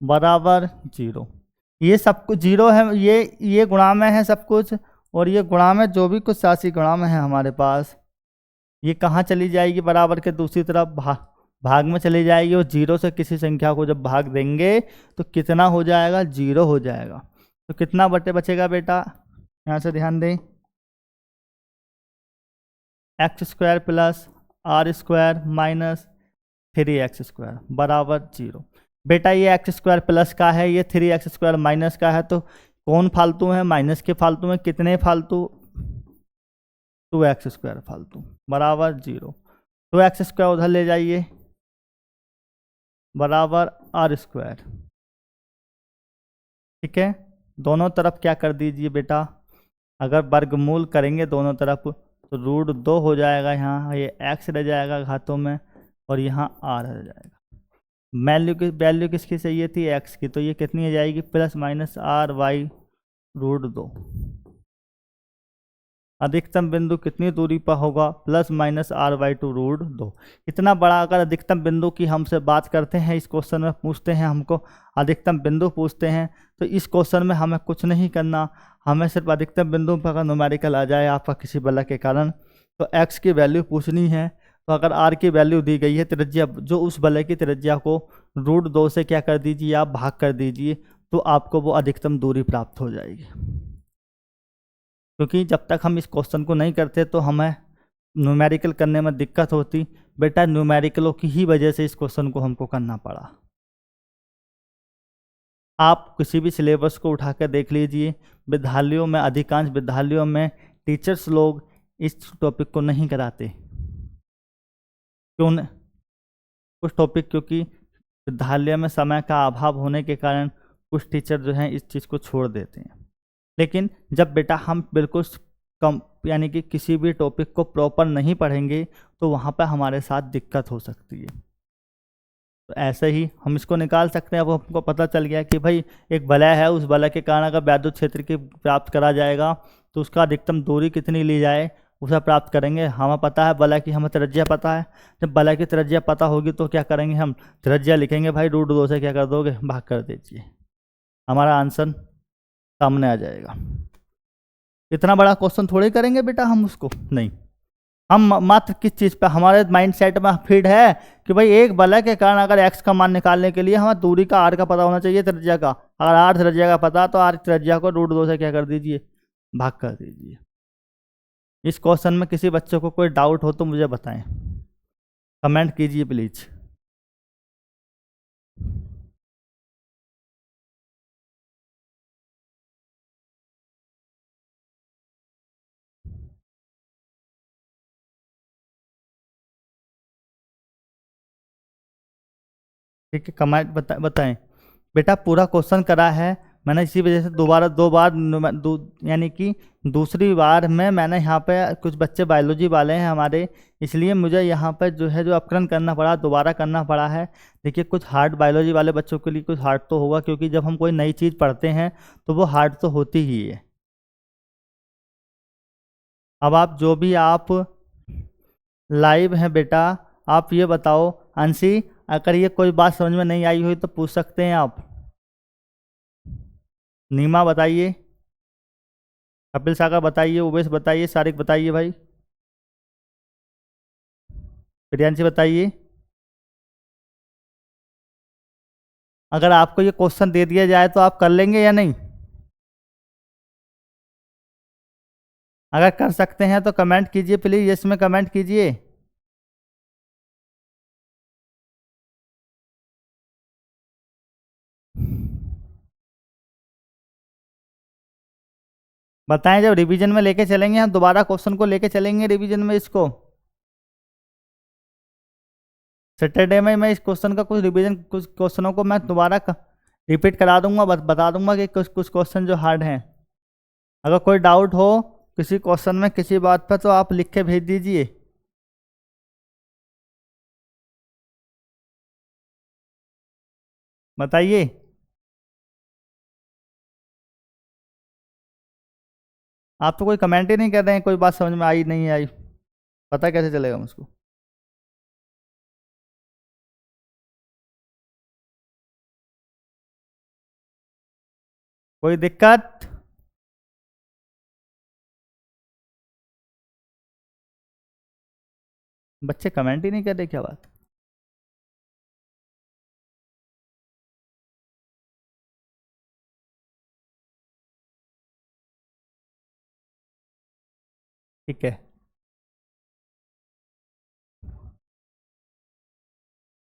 बराबर 0। ये सब कुछ 0 है, ये गुणा में है सब कुछ, और ये गुणा में जो भी कुछ राशि गुणा में है हमारे पास, ये कहाँ चली जाएगी, बराबर के दूसरी तरफ भाग में चली जाएगी। और 0 से किसी संख्या को जब भाग देंगे तो कितना हो जाएगा, 0 हो जाएगा। तो कितना बचेगा बेटा, यहाँ से ध्यान दें, x² plus r² minus 3x² बराबर 0। बेटा ये x² प्लस का है, ये 3x² माइनस का है, तो कौन फालतू है, माइनस के फालतू में, कितने फालतू, 2x² फालतू बराबर 0। 2x² उधर ले जाइए बराबर r²। ठीक है, दोनों तरफ क्या कर दीजिए बेटा, अगर वर्गमूल करेंगे दोनों तरफ तो √2 हो जाएगा, यहाँ ये x रह जाएगा घातों में और यहाँ r रह जाएगा। वैल्यू किसकी चाहिए थी, x की, तो ये कितनी आ जाएगी, प्लस माइनस r/√2। अधिकतम बिंदु कितनी दूरी पर होगा, प्लस माइनस r/2√2। इतना बड़ा अगर अधिकतम बिंदु की हमसे बात करते हैं, इस क्वेश्चन में पूछते हैं, हमको अधिकतम बिंदु पूछते हैं, तो इस क्वेश्चन में हमें कुछ नहीं करना, हमें सिर्फ अधिकतम बिंदु पर अगर न्यूमेरिकल आ जाए आपका किसी बल के कारण तो x की वैल्यू पूछनी है। तो अगर r की वैल्यू दी गई है, त्रिज्या जो उस बल की त्रिज्या को √2 से क्या कर दीजिए, आप भाग कर दीजिए, तो आपको वो अधिकतम दूरी प्राप्त हो जाएगी। क्योंकि जब तक हम इस क्वेश्चन को नहीं करते तो हमें न्यूमेरिकल करने में दिक्कत होती। बेटा न्यूमेरिकलों की ही वजह से इस क्वेश्चन को हमको करना पड़ा। आप किसी भी सिलेबस को उठा कर देख लीजिए, विद्यालयों में, अधिकांश विद्यालयों में टीचर्स लोग इस टॉपिक को नहीं कराते। क्यों न? कुछ टॉपिक क्योंकि विद्यालय में समय का अभाव होने के कारण कुछ टीचर जो हैं इस चीज़ को छोड़ देते हैं। लेकिन जब बेटा हम बिल्कुल कम यानी कि किसी भी टॉपिक को प्रॉपर नहीं पढ़ेंगे तो वहाँ पर हमारे साथ दिक्कत हो सकती है। तो ऐसे ही हम इसको निकाल सकते हैं। अब हमको पता चल गया कि भाई एक वलय है, उस वलय के कारण अगर वैद्युत क्षेत्र की प्राप्त करा जाएगा तो उसका अधिकतम दूरी कितनी ली जाए उसे प्राप्त करेंगे। हमें पता है वलय की, हमें त्रिज्या पता है। जब वलय की त्रिज्या पता होगी तो क्या करेंगे, हम त्रिज्या लिखेंगे भाई, √2 से क्या कर दोगे, भाग कर दीजिए, हमारा आंसर सामने आ जाएगा। इतना बड़ा क्वेश्चन थोड़े करेंगे बेटा हम उसको, नहीं। हम मात्र किस चीज़ पे हमारे माइंड सेट में फीड है कि भाई एक वलय के कारण अगर x का मान निकालने के लिए हमें दूरी का r का पता होना चाहिए, त्रिज्या का। अगर r त्रिज्या का पता तो r त्रिज्या को √2 से क्या कर दीजिए, भाग कर दीजिए। इस क्वेश्चन में किसी बच्चे को कोई डाउट हो तो मुझे बताएं, कमेंट कीजिए प्लीज। ठीक है, कमेंट बताएं। बेटा पूरा क्वेश्चन करा है मैंने, इसी वजह से दोबारा दो बार यानी कि दूसरी बार में मैंने यहाँ पे कुछ बच्चे बायोलॉजी वाले हैं हमारे, इसलिए मुझे यहाँ पर जो है जो अपकरण करना पड़ा, दोबारा करना पड़ा है। देखिए कुछ हार्ड बायोलॉजी वाले बच्चों के लिए कुछ हार्ड तो होगा, क्योंकि जब हम कोई नई चीज़ पढ़ते हैं तो वो हार्ड तो होती ही है। अब आप जो भी आप लाइव हैं बेटा, आप ये बताओ अंशी, अगर ये कोई बात समझ में नहीं आई हुई तो पूछ सकते हैं आप। नीमा बताइए, कपिल सागर बताइए, उवेश बताइए, सारिक बताइए भाई, प्रियांशी बताइए। अगर आपको ये क्वेश्चन दे दिया जाए तो आप कर लेंगे या नहीं? अगर कर सकते हैं तो कमेंट कीजिए प्लीज, इसमें कमेंट कीजिए। बताएं, जब रिवीजन में लेके चलेंगे हम, दोबारा क्वेश्चन को लेके चलेंगे रिवीजन में इसको। सैटरडे में मैं इस क्वेश्चन का कुछ रिवीजन, कुछ क्वेश्चनों को मैं दोबारा रिपीट करा दूंगा, बता दूंगा कि कुछ कुछ क्वेश्चन जो हार्ड हैं। अगर कोई डाउट हो किसी क्वेश्चन में, किसी बात पर, तो आप लिख के भेज दीजिए। बताइए। आप तो कोई कमेंट ही नहीं कर रहे हैं, कोई बात समझ में आई नहीं आई, पता कैसे चलेगा मुझको? कोई दिक्कत? बच्चे कमेंट ही नहीं कर रहे, क्या बात? ठीक है,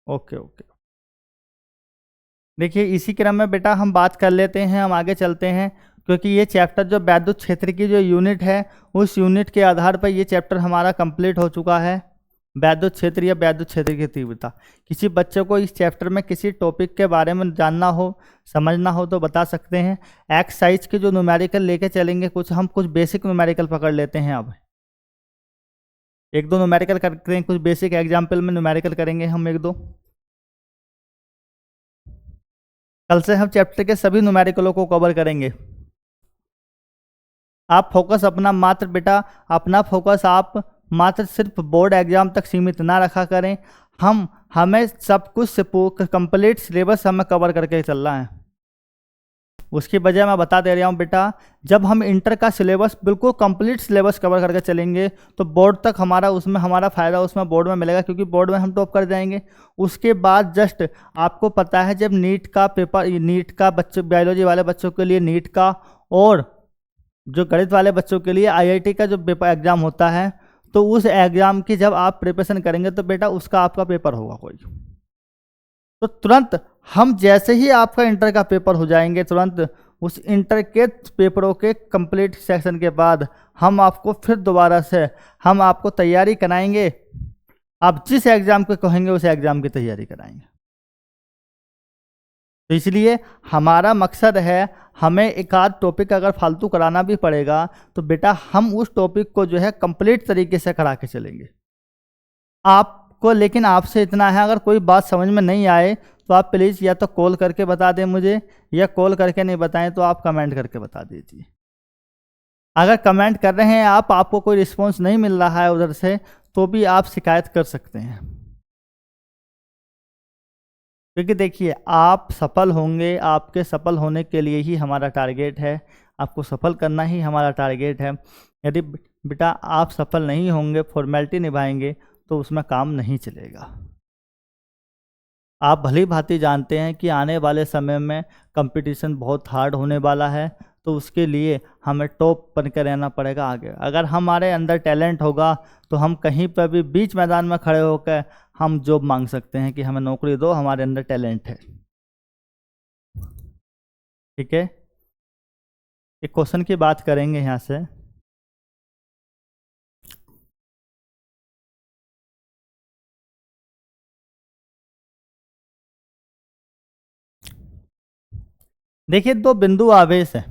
ओके ओके। देखिए इसी क्रम में बेटा हम बात कर लेते हैं, हम आगे चलते हैं, क्योंकि ये चैप्टर जो वैद्युत क्षेत्र की जो यूनिट है, उस यूनिट के आधार पर ये चैप्टर हमारा कंप्लीट हो चुका है। वैद्युत क्षेत्र या वैद्युत क्षेत्र की तीव्रता। किसी बच्चे को इस चैप्टर में किसी टॉपिक के बारे में जानना हो, समझना हो तो बता सकते हैं। एक्सरसाइज के जो न्यूमेरिकल लेके चलेंगे, कुछ हम कुछ बेसिक न्यूमेरिकल पकड़ लेते हैं। अब एक दो न्यूमेरिकल करते हैं, कुछ बेसिक एग्जाम्पल में न्यूमेरिकल करेंगे हम एक दो। कल से हम चैप्टर के सभी न्यूमेरिकलों को कवर करेंगे। आप फोकस अपना मात्र बेटा, अपना फोकस आप मात्र सिर्फ बोर्ड एग्जाम तक सीमित ना रखा करें। हमें सब कुछ कंप्लीट सिलेबस हमें कवर करके चलना है। उसकी वजह मैं बता दे रहा हूँ बेटा, जब हम इंटर का सिलेबस बिल्कुल कंप्लीट सिलेबस कवर करके चलेंगे तो बोर्ड तक हमारा, उसमें हमारा फ़ायदा उसमें बोर्ड में मिलेगा, क्योंकि बोर्ड में हम टॉप कर जाएंगे। उसके बाद जस्ट आपको पता है, जब नीट का पेपर, नीट का बच्चों, बायोलॉजी वाले बच्चों के लिए नीट का, और जो गणित वाले बच्चों के लिए IIT का जो पेपर एग्ज़ाम होता है, तो उस एग्ज़ाम की जब आप प्रिपरेशन करेंगे तो बेटा उसका आपका पेपर होगा कोई, तो तुरंत हम जैसे ही आपका इंटर का पेपर हो जाएंगे तुरंत उस इंटर के पेपरों के कंप्लीट सेक्शन के बाद हम आपको फिर दोबारा से हम आपको तैयारी कराएंगे। आप जिस एग्ज़ाम को कहेंगे उस एग्ज़ाम की तैयारी कराएंगे। तो इसलिए हमारा मकसद है, हमें एक आध टॉपिक अगर फालतू कराना भी पड़ेगा तो बेटा हम उस टॉपिक को जो है कंप्लीट तरीके से करा के चलेंगे आपको। लेकिन आपसे इतना है, अगर कोई बात समझ में नहीं आए तो आप प्लीज़ या तो कॉल करके बता दें मुझे, या कॉल करके नहीं बताएं तो आप कमेंट करके बता दीजिए। अगर कमेंट कर रहे हैं आप, आपको कोई रिस्पॉन्स नहीं मिल रहा है उधर से, तो भी आप शिकायत कर सकते हैं। क्योंकि देखिए आप सफल होंगे, आपके सफल होने के लिए ही हमारा टारगेट है, आपको सफल करना ही हमारा टारगेट है। यदि बेटा आप सफल नहीं होंगे, फॉर्मेलिटी निभाएंगे, तो उसमें काम नहीं चलेगा। आप भली भांति जानते हैं कि आने वाले समय में कंपटीशन बहुत हार्ड होने वाला है, तो उसके लिए हमें टॉप बन कर रहना पड़ेगा आगे। अगर हमारे अंदर टैलेंट होगा तो हम कहीं पर भी बीच मैदान में खड़े होकर हम जॉब मांग सकते हैं कि हमें नौकरी दो, हमारे अंदर टैलेंट है। ठीक है, एक क्वेश्चन की बात करेंगे यहाँ से। देखिए दो बिंदु आवेश है,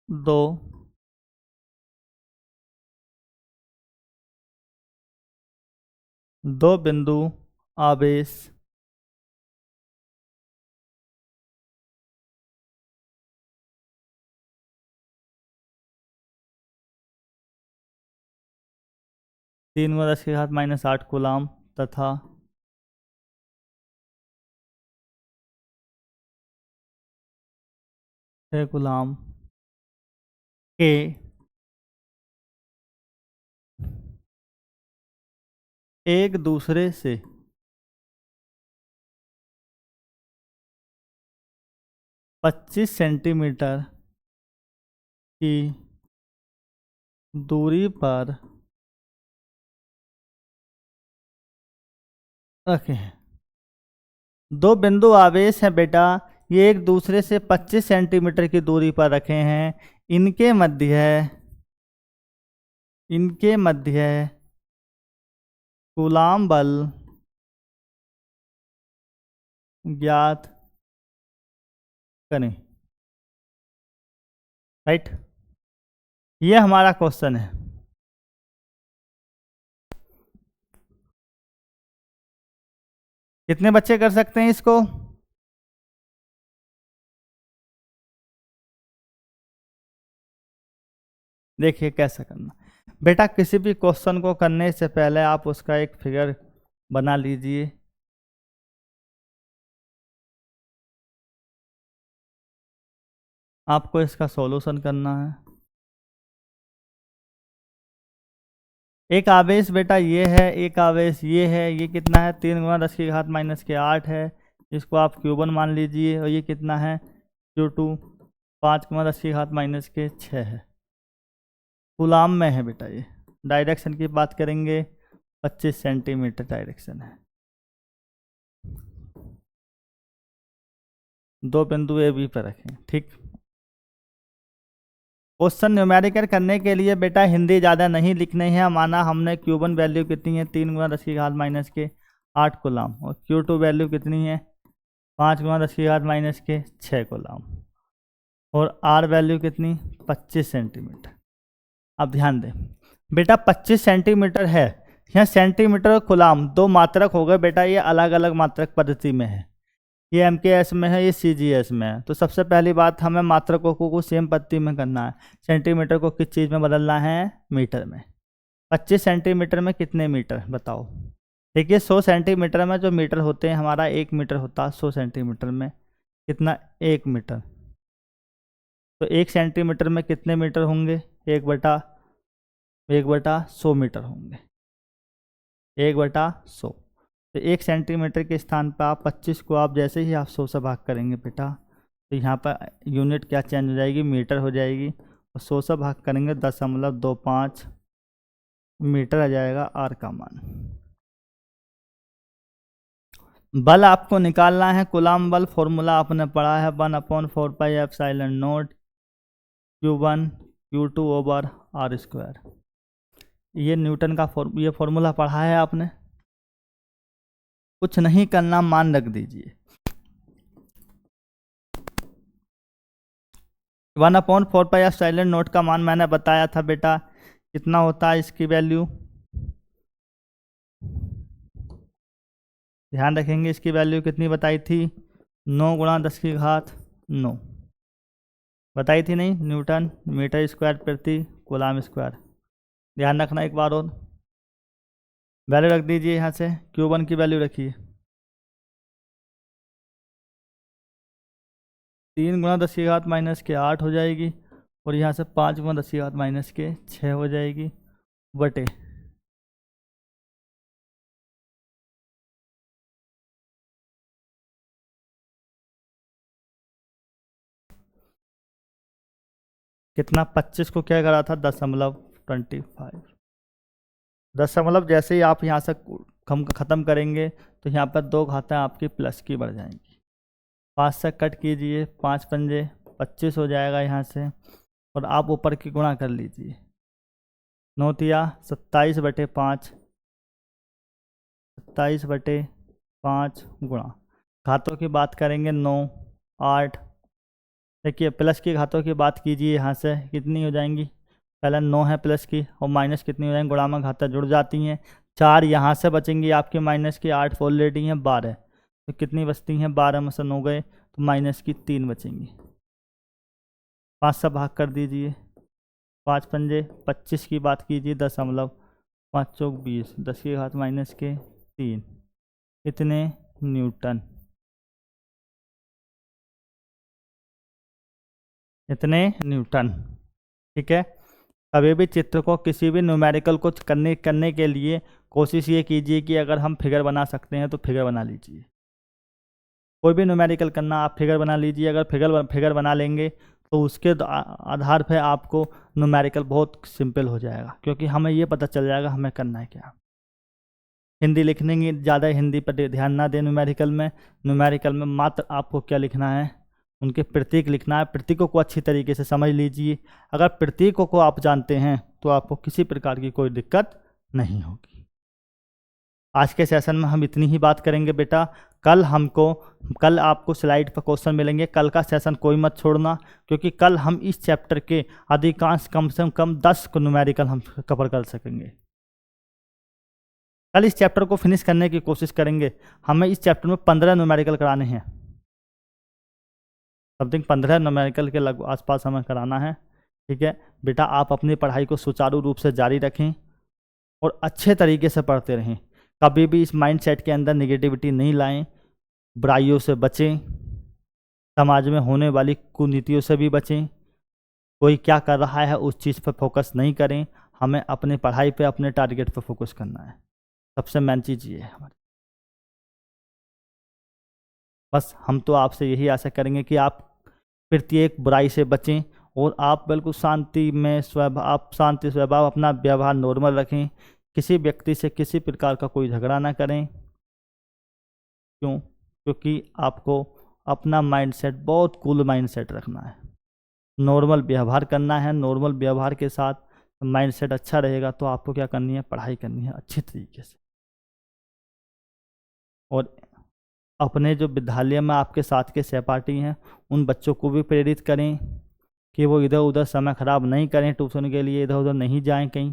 दो दो बिंदु आवेश तीन × 10⁻⁸ कूलाम तथा 6 कूलाम के एक दूसरे से 25 सेंटीमीटर की दूरी पर रखे हैं। दो बिंदु आवेश हैं बेटा, ये एक दूसरे से 25 सेंटीमीटर की दूरी पर रखे हैं। इनके मध्य कूलाम बल ज्ञात करें। राइट, ये हमारा क्वेश्चन है। कितने बच्चे कर सकते हैं इसको? देखिए कैसे करना बेटा, किसी भी क्वेश्चन को करने से पहले आप उसका एक फिगर बना लीजिए। आपको इसका सॉल्यूशन करना है। एक आवेश बेटा ये है, एक आवेश ये है, ये कितना है 3 × 10⁻⁻8 है, इसको आप Q1 मान लीजिए। और ये कितना है Q2 5 × 10⁻⁻6 है, कूलाम में है बेटा। ये डायरेक्शन की बात करेंगे 25 सेंटीमीटर डायरेक्शन है। दो बिंदु ए बी पर रखें। ठीक, क्वेश्चन न्यूमेरिकल करने के लिए बेटा हिंदी ज़्यादा नहीं लिखने हैं। माना हमने Q1 वैल्यू कितनी है 3 × 10⁻⁻8 कूलाम, और Q2 वैल्यू कितनी है 5 × 10⁻⁻6 कूलाम, और R वैल्यू कितनी 25 सेंटीमीटर। अब ध्यान दें बेटा 25 सेंटीमीटर है, यहाँ सेंटीमीटर और कूलाम दो मात्रक हो गए बेटा, ये अलग अलग मात्रक पद्धति में है। ये MKS में है, ये CGS में है। तो सबसे पहली बात, हमें मात्रकों को सेम पद्धति में करना है। सेंटीमीटर को किस चीज़ में बदलना है? मीटर में। 25 सेंटीमीटर में कितने मीटर बताओ? देखिए 100 सेंटीमीटर में जो मीटर होते हैं, हमारा 1 मीटर होता है 100 सेंटीमीटर में कितना? 1 मीटर। तो 1 सेंटीमीटर में कितने मीटर होंगे? 1/100 मीटर होंगे, 1/100। तो 1 सेंटीमीटर के स्थान पर आप 25 को आप जैसे ही आप 100 से भाग करेंगे बेटा, तो यहाँ पर यूनिट क्या चेंज हो जाएगी? मीटर हो जाएगी। और 100 से भाग करेंगे 10.25 मीटर आ जाएगा आर का मान। बल आपको निकालना है, कूलाम बल फॉर्मूला आपने पढ़ा है 1/4πε0 Q1 Q2 over r square. ये न्यूटन का ये फॉर्मूला पढ़ा है आपने। कुछ नहीं करना, मान रख दीजिए। 1/4πε0 का मान मैंने बताया था बेटा, कितना होता है इसकी वैल्यू, ध्यान रखेंगे। इसकी वैल्यू कितनी बताई थी, 9 × 10⁹ बताई थी नहीं, न्यूटन मीटर स्क्वायर प्रति कूलाम स्क्वायर। ध्यान रखना एक बार और, वैल्यू रख दीजिए यहाँ से। Q1 की वैल्यू रखिए 3 × 10⁻⁸ हो जाएगी, और यहाँ से 5 × 10⁻⁶ हो जाएगी, बटे कितना, 25 को क्या करा था, 0.25। दशमलव जैसे ही आप यहाँ से ख़त्म करेंगे तो यहाँ पर 2 घातें आपकी प्लस की बढ़ जाएंगी। 5 से कट कीजिए, 5 पंजे 25 हो जाएगा यहाँ से, और आप ऊपर की गुणा कर लीजिए। 9 तिया 27/5, 27/5 गुणा, घातों की बात करेंगे 9 8। देखिए प्लस की घातों की बात कीजिए, यहाँ से कितनी हो जाएंगी, पहले 9 है प्लस की, और माइनस कितनी हो जाएंगी, गुणा में घाता जुड़ जाती हैं। 4 यहाँ से बचेंगी आपके माइनस की, 8 ऑलरेडी हैं, 12, तो कितनी बचती हैं, 12 में से 9 गए तो माइनस की 3 बचेंगी। 5 से भाग कर दीजिए, 5 पंजे 25 की बात कीजिए, 10.5 चौक 20, 10⁻⁻3 इतने न्यूटन, इतने न्यूटन। ठीक है, कभी भी चित्र को, किसी भी न्यूमेरिकल को करने के लिए कोशिश ये कीजिए कि अगर हम फिगर बना सकते हैं तो फिगर बना लीजिए। कोई भी न्यूमेरिकल करना, आप फिगर बना लीजिए। अगर फिगर बना लेंगे तो उसके आधार पर आपको न्यूमेरिकल बहुत सिंपल हो जाएगा, क्योंकि हमें ये पता चल जाएगा हमें करना है क्या। हिंदी लिखने की ज़्यादा हिंदी पर ध्यान ना दें। न्यूमेरिकल में मात्र आपको क्या लिखना है, उनके प्रतीक लिखना है। प्रतीकों को अच्छी तरीके से समझ लीजिए। अगर प्रतीकों को आप जानते हैं तो आपको किसी प्रकार की कोई दिक्कत नहीं होगी। आज के सेशन में हम इतनी ही बात करेंगे बेटा। कल आपको स्लाइड पर क्वेश्चन मिलेंगे। कल का सेशन कोई मत छोड़ना, क्योंकि कल हम इस चैप्टर के अधिकांश, कम से कम 10 को न्यूमेरिकल हम कवर कर सकेंगे। कल इस चैप्टर को फिनिश करने की कोशिश करेंगे। हमें इस चैप्टर में 15 न्यूमेरिकल कराने हैं, समथिंग 15 न्यूमेरिकल के लगभग आसपास हमें कराना है। ठीक है बेटा, आप अपनी पढ़ाई को सुचारू रूप से जारी रखें और अच्छे तरीके से पढ़ते रहें। कभी भी इस माइंडसेट के अंदर नेगेटिविटी नहीं लाएं, बुराइयों से बचें, समाज में होने वाली कुनीतियों से भी बचें। कोई क्या कर रहा है उस चीज़ पर फोकस नहीं करें, हमें अपनी पढ़ाई पे, अपने टारगेट पर फोकस करना है। सबसे मेन चीज़ ये है हमारी। बस हम तो आपसे यही आशा करेंगे कि आप प्रत्येक बुराई से बचें और आप बिल्कुल शांति स्वभाव, अपना व्यवहार नॉर्मल रखें। किसी व्यक्ति से किसी प्रकार का कोई झगड़ा ना करें। क्यों? क्योंकि आपको अपना माइंडसेट बहुत कूल माइंडसेट रखना है, नॉर्मल व्यवहार करना है। नॉर्मल व्यवहार के साथ माइंडसेट अच्छा रहेगा तो आपको क्या करनी है, पढ़ाई करनी है अच्छी तरीके से। और अपने जो विद्यालय में आपके साथ के सहपाठी हैं उन बच्चों को भी प्रेरित करें कि वो इधर उधर समय ख़राब नहीं करें, ट्यूशन के लिए इधर उधर नहीं जाएं कहीं।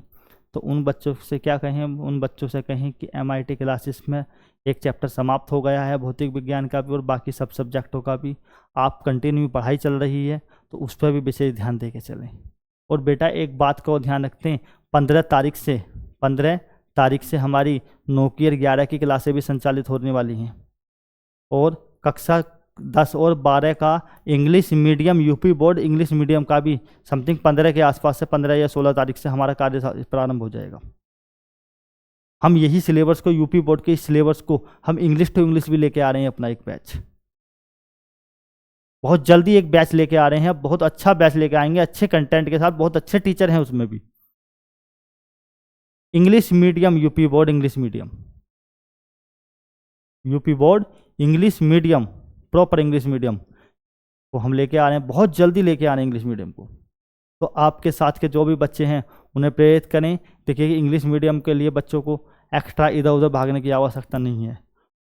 तो उन बच्चों से क्या कहें, उन बच्चों से कहें कि MIT क्लासेस में एक चैप्टर समाप्त हो गया है, भौतिक विज्ञान का भी और बाकी सब सब्जेक्टों का भी। आप कंटिन्यू पढ़ाई चल रही है तो उस पर भी विशेष ध्यान दे के चलें। और बेटा एक बात को ध्यान रखते हैं, 15 तारीख से हमारी नोकियर 11 की क्लासें भी संचालित होने वाली हैं, और कक्षा 10 और 12 का English medium, UP board English medium का भी समथिंग 15 के आसपास से, 15 या 16 तारीख से हमारा कार्य प्रारंभ हो जाएगा। हम यही सिलेबस को, यूपी बोर्ड के इस सिलेबस को हम इंग्लिश टू इंग्लिश भी लेके आ रहे हैं। अपना एक बैच बहुत जल्दी, एक बैच लेके आ रहे हैं, बहुत अच्छा बैच लेके आएंगे, अच्छे कंटेंट के साथ, बहुत अच्छे टीचर हैं उसमें भी। English medium, UP board English medium. UP board English medium, proper English medium को हम लेके आ रहे हैं, बहुत जल्दी लेके आ रहे हैं इंग्लिश मीडियम को। तो आपके साथ के जो भी बच्चे हैं उन्हें प्रेरित करें। देखिए कि इंग्लिश मीडियम के लिए बच्चों को एक्स्ट्रा इधर उधर भागने की आवश्यकता नहीं है,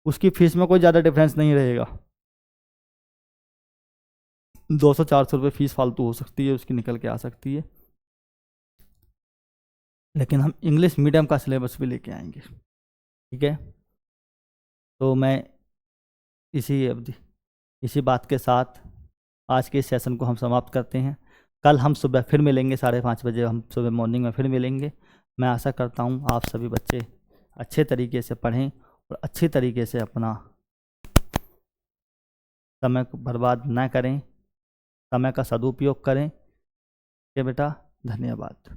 उसकी फीस में कोई ज़्यादा डिफरेंस नहीं रहेगा। 200-400 रुपये फीस फालतू हो सकती है, उसकी निकल के आ सकती है, लेकिन हम इंग्लिश मीडियम का सिलेबस भी लेके आएंगे। ठीक है, तो मैं इसी बात के साथ आज के इस सेशन को हम समाप्त करते हैं। कल हम सुबह फिर मिलेंगे, 5:30 बजे हम सुबह मॉर्निंग में फिर मिलेंगे। मैं आशा करता हूँ आप सभी बच्चे अच्छे तरीके से पढ़ें और अच्छी तरीके से अपना समय को बर्बाद ना करें, समय का सदुपयोग करें। ठीक है बेटा, धन्यवाद।